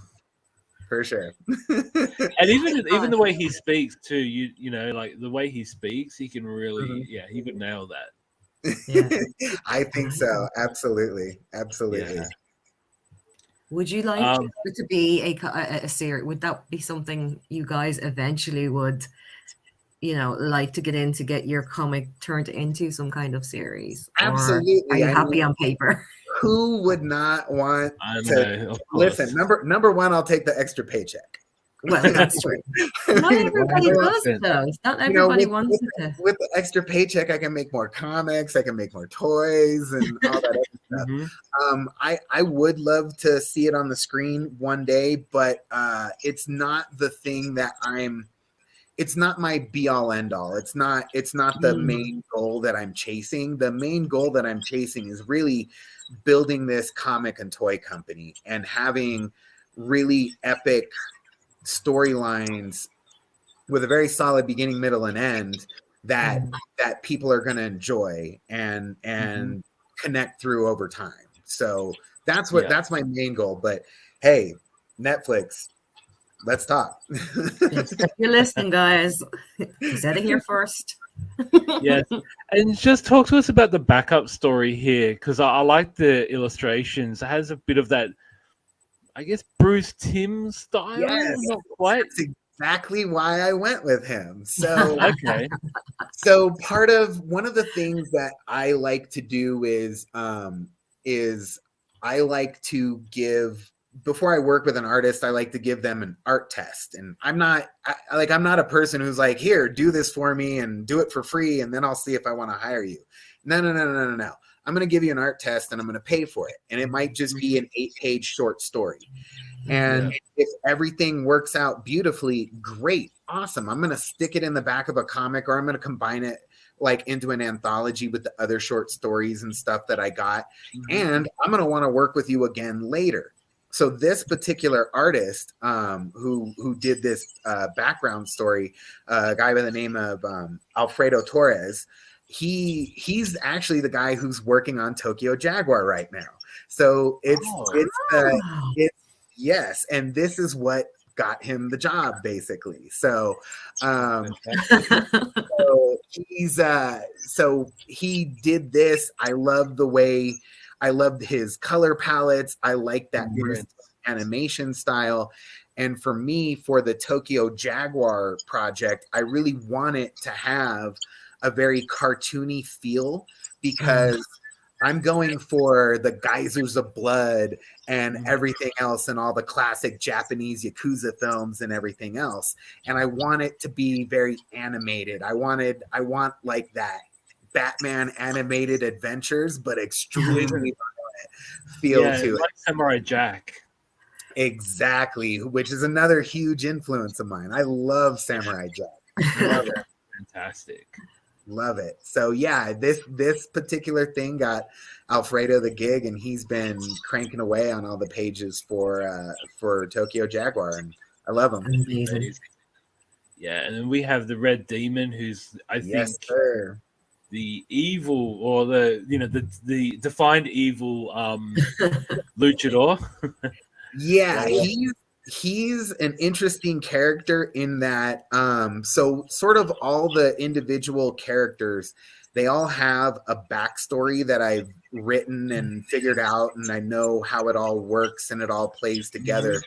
For sure. And even the way he speaks too, you know, like the way he speaks, he can really he would nail that. Yeah. I think so. Absolutely. Yeah. Would you like it to be a series? Would that be something you guys eventually would, you know, like to get into, get your comic turned into some kind of series? Absolutely. Or are you happy on paper? Who would not want to listen? Number one, I'll take the extra paycheck. Well, that's true. Not everybody does, though. Not everybody wants it. With the extra paycheck, I can make more comics, I can make more toys, and all that other stuff. I would love to see it on the screen one day, but it's not the thing that it's not my be all end all. It's not the main goal that I'm chasing. The main goal that I'm chasing is really building this comic and toy company and having really epic storylines with a very solid beginning, middle, and end that people are going to enjoy and connect through over time. So that's my main goal. But hey, Netflix, let's talk. If you're listening, guys, you said it here first. Yes, and just talk to us about the backup story here, because I like the illustrations. It has a bit of that, I guess, Bruce Timm style. Yes, not quite. That's exactly why I went with him. So okay. So one of the things that I like to do is I like to give, before I work with an artist, I like to give them an art test. And I'm not a person who's like, here, do this for me and do it for free, and then I'll see if I want to hire you. No. I'm going to give you an art test and I'm going to pay for it. And it might just be an 8-page short story. And if everything works out beautifully, great, awesome. I'm going to stick it in the back of a comic, or I'm going to combine it like into an anthology with the other short stories and stuff that I got. And I'm going to want to work with you again later. So this particular artist who did this background story, a guy by the name of Alfredo Torres, he's actually the guy who's working on Tokyo Jaguar right now. So yes, and this is what got him the job, basically. So so he did this. I loved his color palettes. I like that animation style. And for me, for the Tokyo Jaguar project, I really want it to have a very cartoony feel, because I'm going for the geysers of blood and everything else and all the classic Japanese Yakuza films and everything else. And I want it to be very animated. I want like that Batman animated adventures, but extremely feel to it. Like Samurai Jack. Exactly, which is another huge influence of mine. I love Samurai Jack. Love it. Fantastic. Love it. So yeah, this particular thing got Alfredo the gig, and he's been cranking away on all the pages for Tokyo Jaguar, and I love him. Amazing. Yeah, and then we have the Red Demon, who's I Yes, think sir. the evil, or the defined evil luchador. Yeah, he's an interesting character in that so sort of all the individual characters, they all have a backstory that I've written and figured out, and I know how it all works and it all plays together.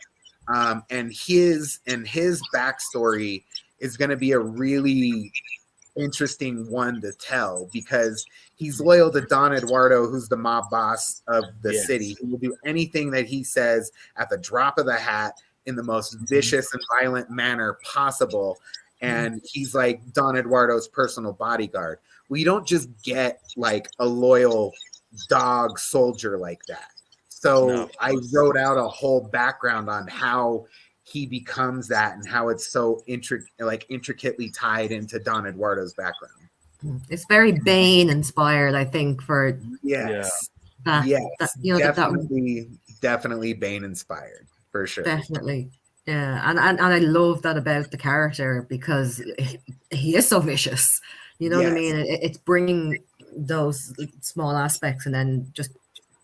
And his backstory is going to be a really interesting one to tell, because he's loyal to Don Eduardo, who's the mob boss of the city. He will do anything that he says at the drop of the hat in the most vicious and violent manner possible. And he's like Don Eduardo's personal bodyguard. We don't just get like a loyal dog soldier like that. So I wrote out a whole background on how he becomes that and how it's so intricately tied into Don Eduardo's background. It's very Bane inspired, I think, for definitely Bane inspired for sure. Definitely. Yeah, and I love that about the character, because he is so vicious. You know what I mean? It's bringing those small aspects and then just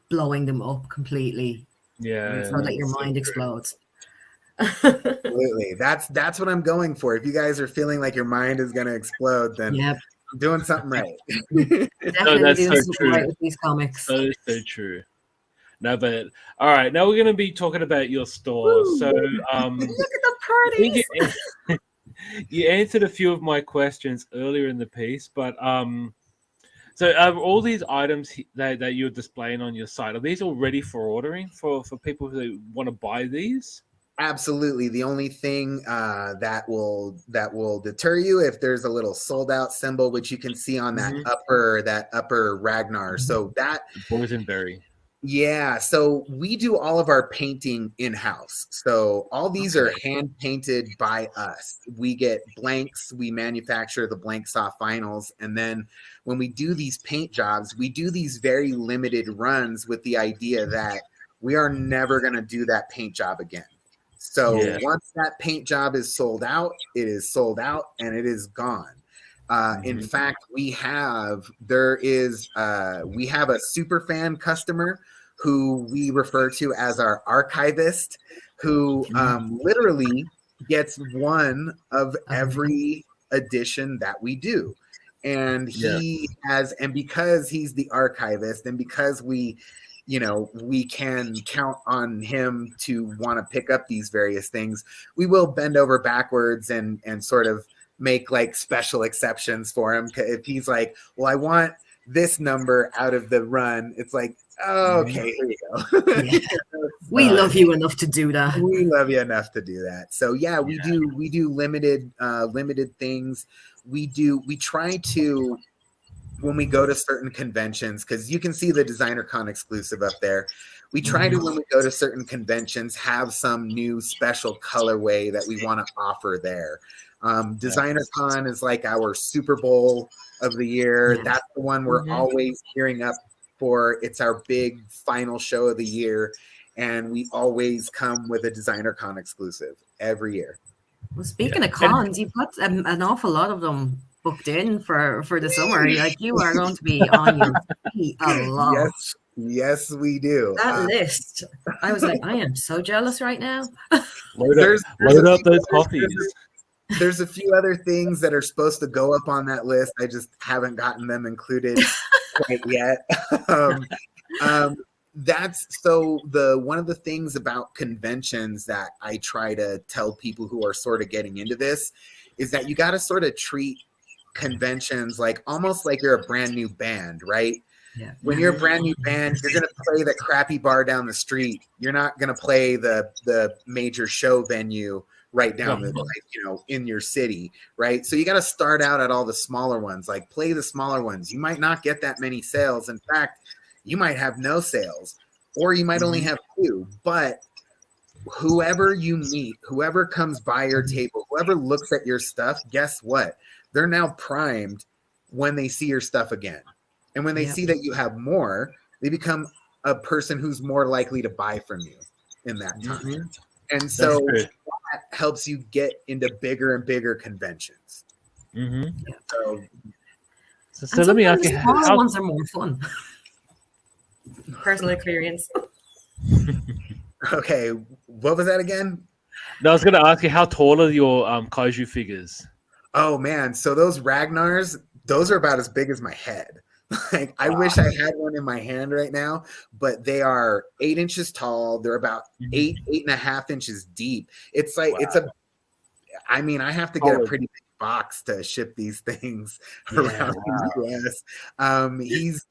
blowing them up completely. Yeah, so that your mind explodes. Absolutely. That's what I'm going for. If you guys are feeling like your mind is going to explode, then I'm doing something right. Definitely that's doing so something true. right with these comics. That is so true. No, but all right, now we're going to be talking about your store. Ooh, so look at the parties. You answered a few of my questions earlier in the piece, but so all these items that you're displaying on your site, are these all ready for ordering for people who want to buy these? Absolutely. The only thing that will deter you, if there's a little sold out symbol, which you can see on that upper Ragnar. So that boysenberry. Yeah, so we do all of our painting in-house. So all these are hand painted by us. We get blanks, we manufacture the blank soft vinyls, and then when we do these paint jobs, we do these very limited runs with the idea that we are never going to do that paint job again. So once that paint job is sold out, it is sold out and it is gone. In fact, we have a super fan customer who we refer to as our archivist, who literally gets one of every edition that we do. And because he's the archivist, and because we can count on him to want to pick up these various things, we will bend over backwards and sort of make like special exceptions for him. If he's like, well, I want this number out of the run, it's like, oh, okay, here you go. We love you enough to do that. We love you enough to do that. So we do limited things. We try to, when we go to certain conventions, because you can see the Designer Con exclusive up there, we try to, when we go to certain conventions, have some new special colorway that we want to offer there. Designer Con is like our Super Bowl of the year. That's the one we're always gearing up for. It's our big final show of the year, and we always come with a Designer Con exclusive every year. Well, speaking of cons, you've got an awful lot of them booked in for the summer. Like, you are going to be on your feet a lot. Yes, we do. That list, I was like, I am so jealous right now. Load up those coffees. There's a few other things that are supposed to go up on that list. I just haven't gotten them included quite yet. That's so one of the things about conventions that I try to tell people who are sort of getting into this is that you got to sort of treat conventions like almost like you're a brand new band, right? Yeah. When you're a brand new band, you're going to play the crappy bar down the street. You're not going to play the major show venue right down in your city, right? So you got to start out at all the smaller ones, like play the smaller ones. You might not get that many sales. In fact, you might have no sales, or you might only have 2, but whoever you meet, whoever comes by your table, whoever looks at your stuff, guess what? They're now primed when they see your stuff again. And when they see that you have more, they become a person who's more likely to buy from you in that time. And so that helps you get into bigger and bigger conventions. So let me ask you, how ones are more fun. Personal experience. Okay, what was that again? No, I was going to ask you, how tall are your kaiju figures? Oh man, so those Ragnars, those are about as big as my head. Like, I wish I had one in my hand right now, but they are 8 inches tall. They're about 8.5 inches deep. It's like I mean, I have to get a pretty big box to ship these things around the US.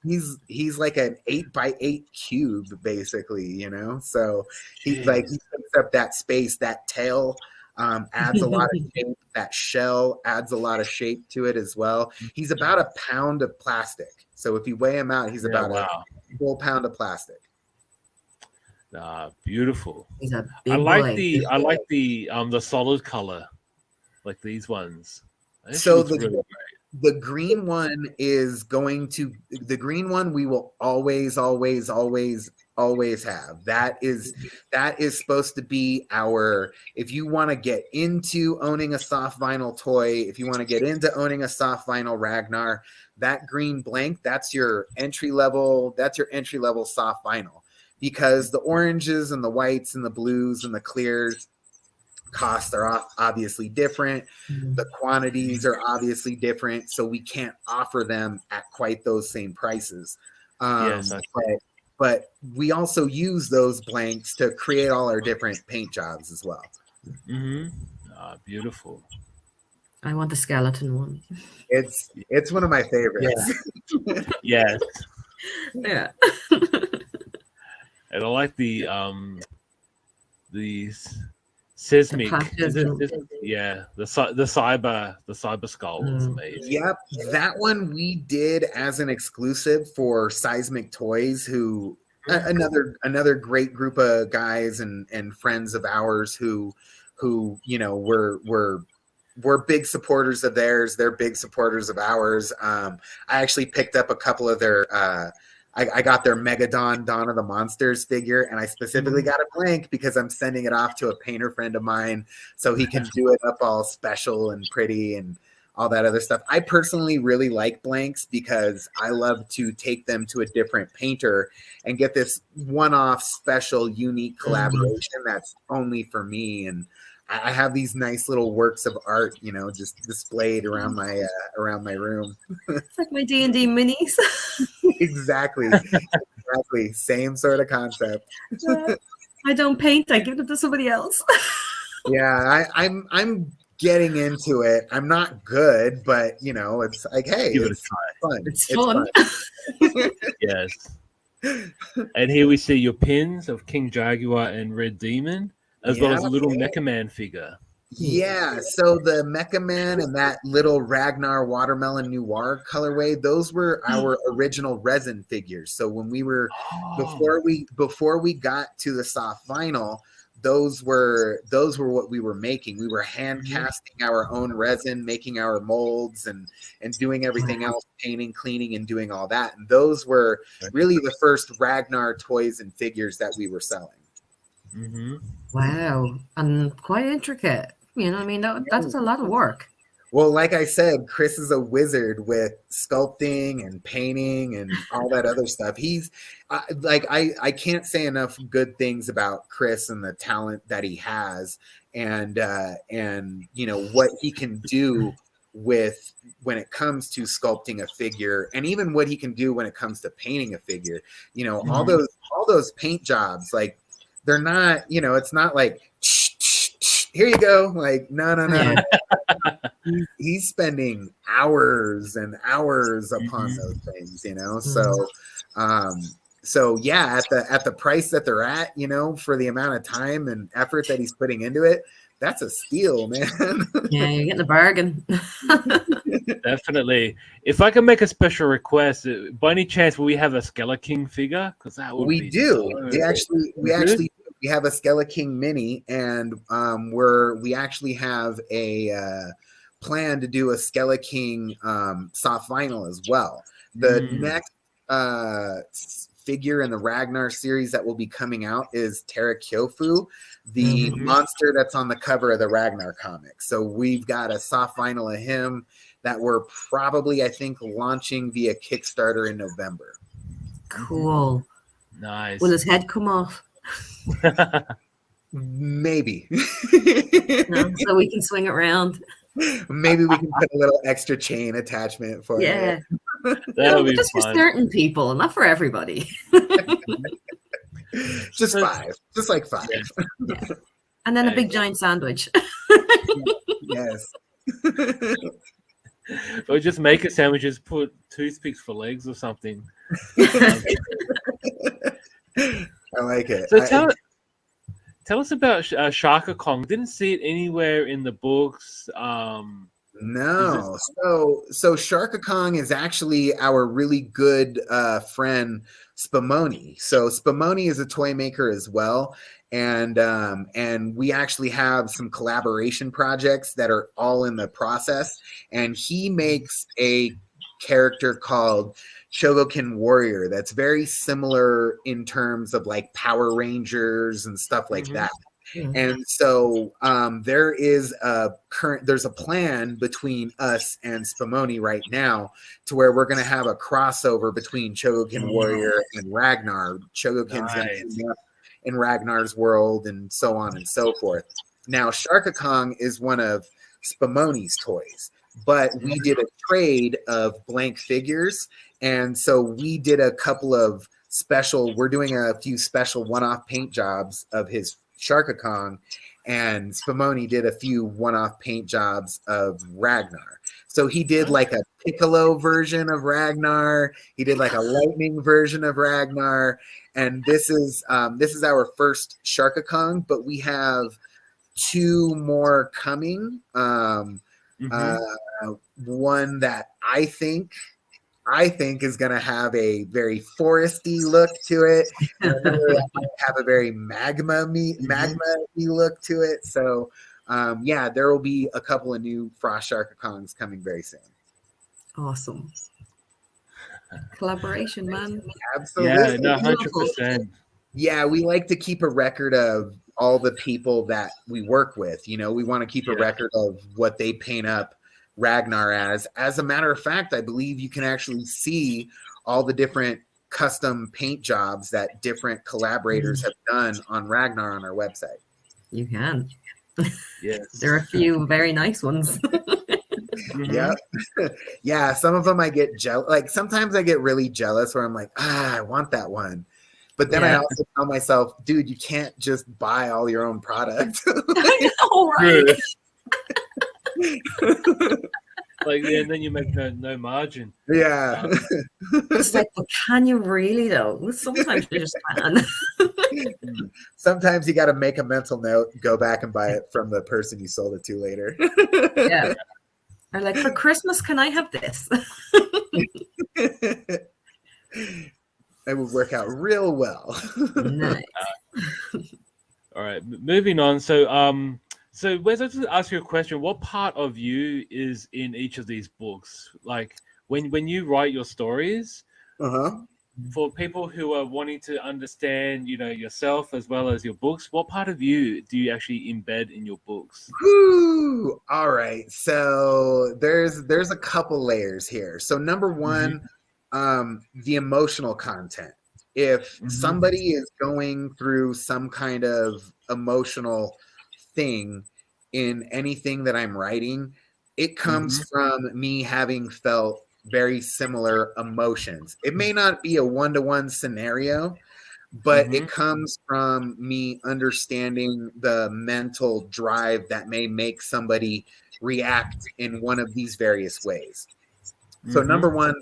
He's like an 8x8 cube, basically, you know. So he takes up that space. That tail adds a lot of shape. That shell adds a lot of shape to it as well. He's about a pound of plastic. So if you weigh him out, he's about a full pound of plastic. Beautiful. He's a big I like boy. the solid color, like these ones. So the green one is going to the green one we will always have. That is supposed to be our, if you want to get into owning a soft vinyl toy, if you want to get into owning a soft vinyl Ragnar, that green blank, that's your entry level soft vinyl, because the oranges and the whites and the blues and the clears costs are obviously different. The quantities are obviously different, so we can't offer them at quite those same prices. But we also use those blanks to create all our different paint jobs as well. Beautiful. I want the skeleton one. It's one of my favorites. Yeah. Yeah. And I like the seismic. The cyber skull is amazing. Yep, that one we did as an exclusive for Seismic Toys, who another great group of guys and friends of ours who you know we're big supporters of theirs. They're big supporters of ours. I actually picked up a couple of their I got their Megadon Dawn of the Monsters figure, and I specifically got a blank because I'm sending it off to a painter friend of mine so he can do it up all special and pretty and all that other stuff. I personally really like blanks because I love to take them to a different painter and get this one-off special unique collaboration that's only for me. And I have these nice little works of art, you know, just displayed around my room. It's like my D&D minis. Exactly. Same sort of concept. I don't paint. I give them to somebody else. Yeah, I'm getting into it. I'm not good, but you know, it's like, hey, it's fun. It's fun. Yes. And here we see your pins of King Jaguar and Red Demon, as well as a little Mecha Man figure. Yeah, so the Mecha Man and that little Ragnar Watermelon Noir colorway, those were our original resin figures. So when we were before we got to the soft vinyl, those were what we were making. We were hand casting our own resin, making our molds and doing everything else, painting, cleaning, and doing all that. And those were really the first Ragnar toys and figures that we were selling. Wow, and quite intricate. You know, I mean, that's a lot of work. Well, like I said, Chris is a wizard with sculpting and painting and all that other stuff. He's I can't say enough good things about Chris and the talent that he has, and you know what he can do with when it comes to sculpting a figure, and even what he can do when it comes to painting a figure. You know, all those paint jobs, like they're not, you know, it's not like here you go. Like, no. He's spending hours and hours upon those things, you know? So yeah, at the price that they're at, you know, for the amount of time and effort that he's putting into it, that's a steal, man. Yeah, you're getting a bargain. Definitely. If I can make a special request, by any chance, will we have a Skeller King figure? Because that would we be do. So we actually do. we have a Skeller King mini, and we actually have a plan to do a Skeller King soft vinyl as well. The next figure in the Ragnar series that will be coming out is Tara Kyofu, the monster that's on the cover of the Ragnar comic. So we've got a soft vinyl of him that we're probably, I think, launching via Kickstarter in November. Cool. Nice. Will his head come off? Maybe. No, so we can swing it around. Maybe we can put a little extra chain attachment for it. That'll be just fun. for certain people, not for everybody. Just 5. Just like 5. Yeah. And then a big giant sandwich. Yes. Or just make a sandwiches, put toothpicks for legs or something. I like it. So tell us about Shaka Kong. Didn't see it anywhere in the books. No. So Shaka Kong is actually our really good friend Spumoni. So Spumoni is a toy maker as well. And we actually have some collaboration projects that are all in the process. And he makes a character called Chogokin Warrior that's very similar in terms of like Power Rangers and stuff like that. And so there's a plan between us and Spumoni right now to where we're going to have a crossover between Chogokin Warrior and Ragnar. Chogokin's going to end up in Ragnar's world and so on and so forth. Now, Shaka Kong is one of Spumoni's toys, but we did a trade of blank figures. And so we did a couple of we're doing a few special one-off paint jobs of his Shaka Kong, and Spumoni did a few one-off paint jobs of Ragnar. So he did like a Piccolo version of Ragnar. He did like a lightning version of Ragnar. And this is our first Shaka Kong, but we have 2 more coming. One that I think is going to have a very foresty look to it. Have a very magma look to it. So there will be a couple of new Frost Shaka Kongs coming very soon. Awesome. Collaboration, man. Absolutely. Yeah, 100%. Yeah, we like to keep a record of all the people that we work with. You know, we want to keep a record of what they paint up Ragnar as. As a matter of fact, I believe you can actually see all the different custom paint jobs that different collaborators have done on Ragnar on our website. You can. Yes. There are a few very nice ones. Yeah. Yeah, some of them I get jealous. Like sometimes I get really jealous where I'm like, I want that one. But then I also tell myself, dude, you can't just buy all your own product. I know, right? And then you make no margin. Yeah. It's like, well, can you really though? Sometimes you just can. Sometimes you got to make a mental note, go back and buy it from the person you sold it to later. Yeah. Or like, for Christmas, can I have this? It would work out real well. Nice. All right, moving on. So Wes, I just ask you a question. What part of you is in each of these books? Like when you write your stories, for people who are wanting to understand, yourself as well as your books, what part of you do you actually embed in your books? Woo! All right. So there's a couple layers here. So number one, the emotional content. If somebody is going through some kind of emotional thing in anything that I'm writing, it comes from me having felt very similar emotions. It may not be a one-to-one scenario, but it comes from me understanding the mental drive that may make somebody react in one of these various ways. So number one,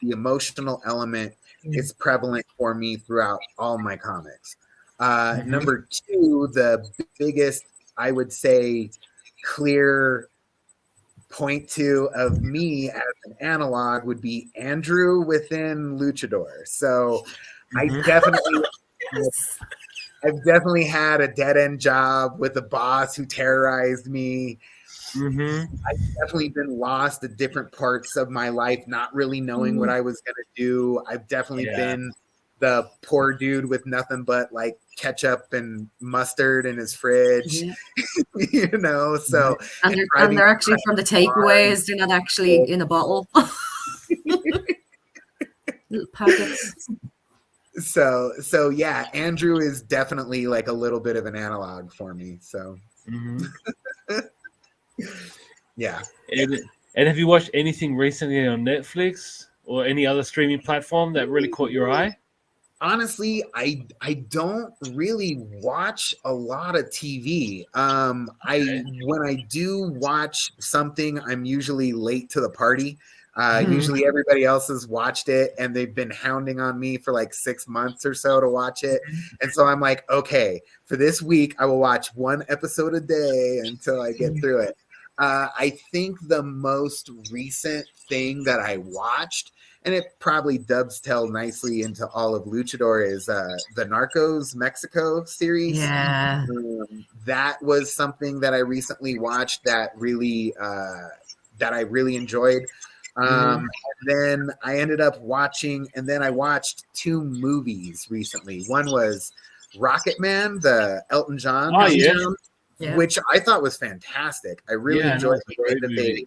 the emotional element is prevalent for me throughout all my comics. Number two, the biggest, I would say, clear point to of me as an analog would be Andrew within Luchador. So I definitely I've definitely had a dead end job with a boss who terrorized me. Mm-hmm. I've definitely been lost at different parts of my life, not really knowing what I was going to do. I've definitely been the poor dude with nothing but like ketchup and mustard in his fridge, you know. So and they're actually from the takeaways. They're not actually in a bottle. Little packets. So yeah, Andrew is definitely like a little bit of an analog for me. So yeah. And have you watched anything recently on Netflix or any other streaming platform that really caught your eye? Honestly, I don't really watch a lot of TV. When I do watch something, I'm usually late to the party. Usually everybody else has watched it and they've been hounding on me for like 6 months or so to watch it. And so I'm like, okay, for this week, I will watch 1 episode a day until I get through it. I think the most recent thing that I watched, and it probably dovetails nicely into all of Luchador, is the Narcos Mexico series. Yeah. That was something that I recently watched that I really enjoyed. And then I ended up watching, and then I watched 2 movies recently. One was Rocket Man, the Elton John, which I thought was fantastic. I really enjoyed the way that they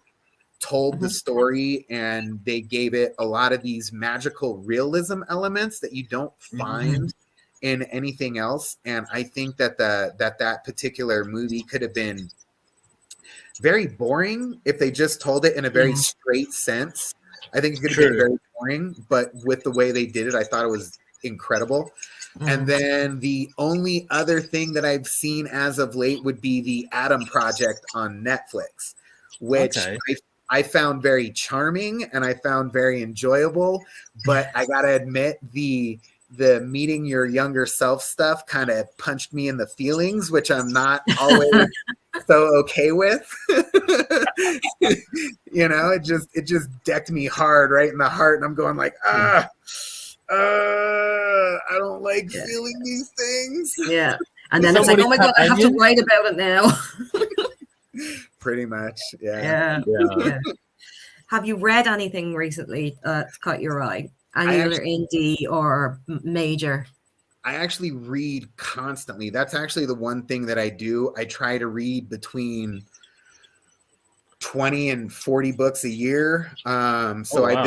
told the story, and they gave it a lot of these magical realism elements that you don't find in anything else. And I think that that particular movie could have been very boring if they just told it in a very straight sense. I think it could have been very boring, but with the way they did it, I thought it was incredible. And then the only other thing that I've seen as of late would be the Adam Project on Netflix, which I found very charming and I found very enjoyable. But I gotta admit, the meeting your younger self stuff kind of punched me in the feelings, which I'm not always so okay with. You know, it just decked me hard right in the heart, and I'm going like, I don't like feeling these things. Yeah. And then it's like, oh my God, I have to write about it now. Pretty much. Yeah. Have you read anything recently that's caught your eye? Any other indie or major? I actually read constantly. That's actually the one thing that I do. I try to read between 20 and 40 books a year. So I've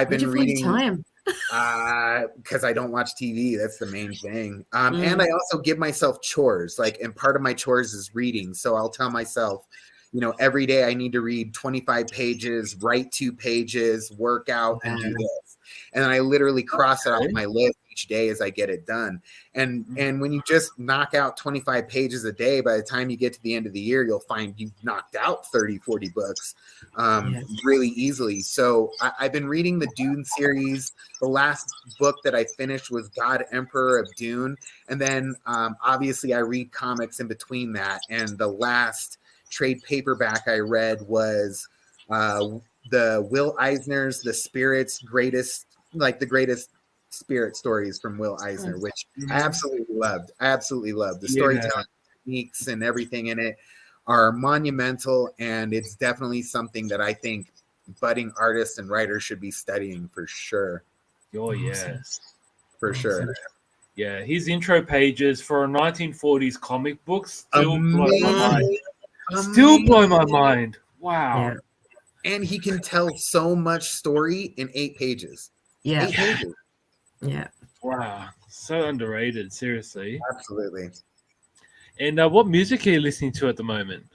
been reading time because I don't watch TV. That's the main thing. And I also give myself chores, and part of my chores is reading. So I'll tell myself, you know, every day I need to read 25 pages, write 2 pages, work out, and do this. And then I literally cross it off my list each day as I get it done. And when you just knock out 25 pages a day, by the time you get to the end of the year, you'll find you've knocked out 30, 40 books really easily. So I've been reading the Dune series. The last book that I finished was God Emperor of Dune. And then obviously I read comics in between that. And the last trade paperback I read was the Will Eisner's The Spirit's Greatest, the greatest spirit stories from Will Eisner, which I absolutely loved. The storytelling techniques and everything in it are monumental, and it's definitely something that I think budding artists and writers should be studying for sure. Oh, yes. For sure. Yeah, his intro pages for a 1940s comic book still blow my mind. Still blow my mind. Wow. Yeah. And he can tell so much story in 8 pages. Yeah. 8 pages. Yeah. Wow. So underrated, seriously. Absolutely. And what music are you listening to at the moment?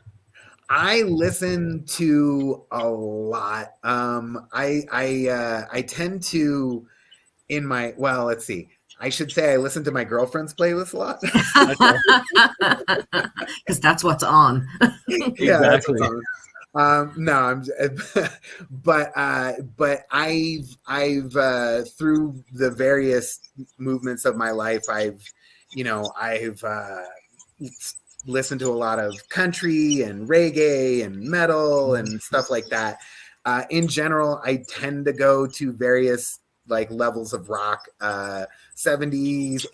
I listen to a lot. I tend to let's see. I should say I listen to my girlfriend's playlist a lot. Because that's what's on. Yeah, exactly. No, but I've through the various movements of my life, I've listened to a lot of country and reggae and metal and stuff like that. In general, I tend to go to various like levels of rock, 70s,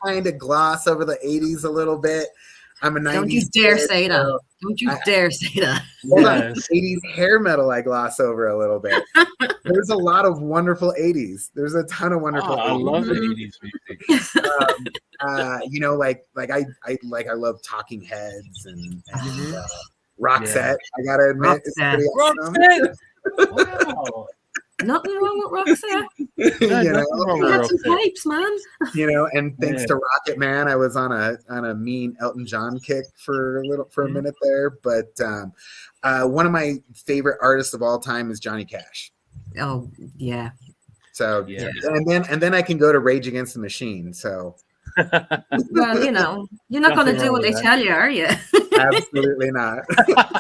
kind of gloss over the 80s a little bit. I'm a 90s. Don't you dare kid, say that. Don't you dare say that. Hold on. 80s hair metal I gloss over a little bit. There's a lot of wonderful 80s. There's a ton of wonderful 80s. I love the 80s music. I love Talking Heads and Roxette. I gotta admit, it's pretty awesome. Wow. Nothing wrong with Roxette. You know, We had some pipes, man. You know, and thanks to Rocket Man, I was on a mean Elton John kick for a minute there. But one of my favorite artists of all time is Johnny Cash. Oh yeah. So and then I can go to Rage Against the Machine. So well, you know, you're not going to do what they tell you, are you? Absolutely not.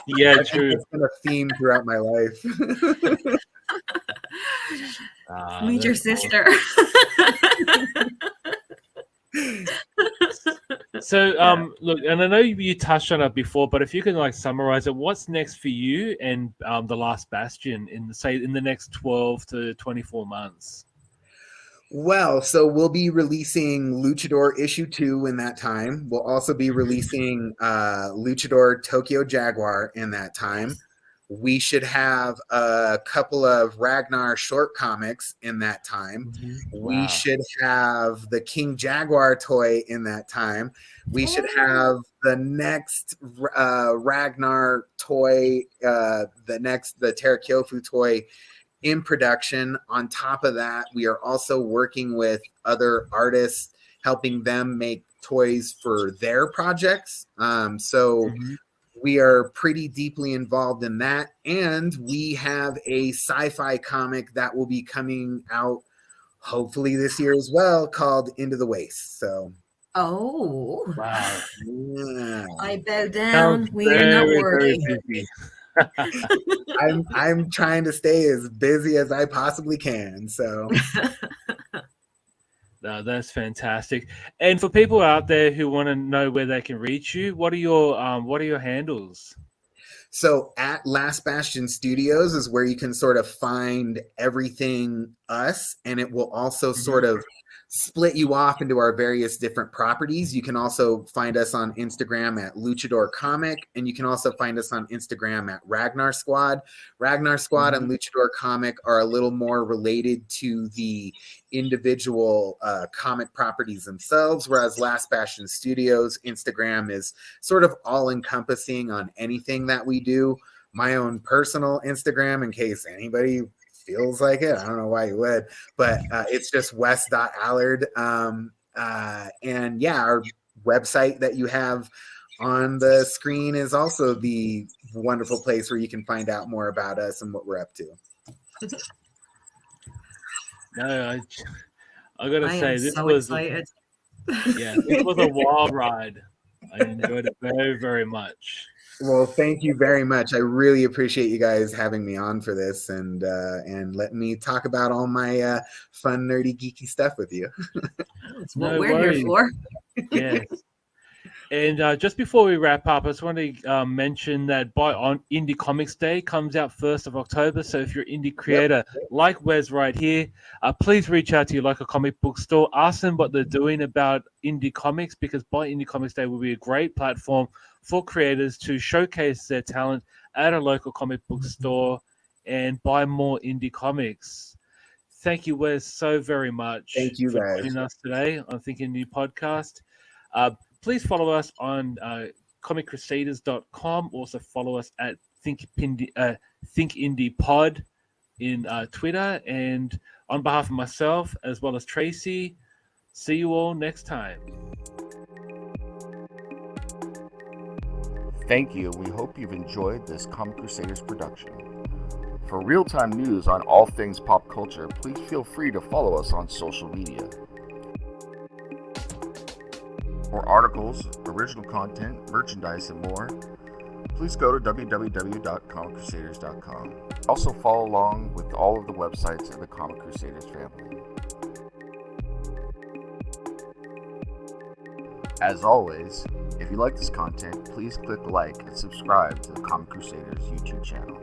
Yeah, true. It's been a theme throughout my life. Meet your sister. So, look, and I know you touched on it before, but if you can like summarize it, what's next for you and the Last Bastion in the next 12 to 24 months? Well, so we'll be releasing Luchador issue 2 in that time. We'll also be releasing Luchador Tokyo Jaguar in that time. We should have a couple of Ragnar short comics in that time. Wow. We should have the King Jaguar toy in that time. We should have the next Ragnar toy, the Terakyofu toy in production. On top of that, we are also working with other artists, helping them make toys for their projects. We are pretty deeply involved in that. And we have a sci-fi comic that will be coming out hopefully this year as well, called Into the Waste. So wow. Yeah. I bow down. We are not worthy. I'm trying to stay as busy as I possibly can. So no, that's fantastic. And for people out there who want to know where they can reach you, what are your handles? So at Last Bastion Studios is where you can sort of find everything us, and it will also sort of split you off into our various different properties. You can also find us on Instagram at Luchador Comic, and you can also find us on Instagram at Ragnar Squad. Ragnar Squad and Luchador Comic are a little more related to the individual comic properties themselves, whereas Last Bastion Studios Instagram is sort of all-encompassing on anything that we do. My own personal Instagram, in case anybody feels like it, I don't know why you would, but it's just Wes.Allard. And yeah, our website that you have on the screen is also the wonderful place where you can find out more about us and what we're up to. No, I gotta say, this so was excited. This was a wild ride. I enjoyed it very, very much. Well, thank you very much. I really appreciate you guys having me on for this and letting me talk about all my fun, nerdy, geeky stuff with you. That's what we're here for. Yes. And just before we wrap up, I just want to mention that on Indie Comics Day comes out 1st of October. So if you're an indie creator like Wes right here, please reach out to your local comic book store. Ask them what they're doing about indie comics, because Buy Indie Comics Day will be a great platform for creators to showcase their talent at a local comic book store and buy more indie comics. Thank you, Wes, so very much. Thank you, for guys. joining us today on Think Indie Podcast. Please follow us on comiccrusaders.com. Also follow us at Think Indie Pod in Twitter. And on behalf of myself, as well as Tracy, see you all next time. Thank you. We hope you've enjoyed this Comic Crusaders production. For real-time news on all things pop culture, please feel free to follow us on social media. For articles, original content, merchandise, and more, please go to www.comiccrusaders.com. Also follow along with all of the websites of the Comic Crusaders family. As always, if you like this content, please click like and subscribe to the Comic Crusaders YouTube channel.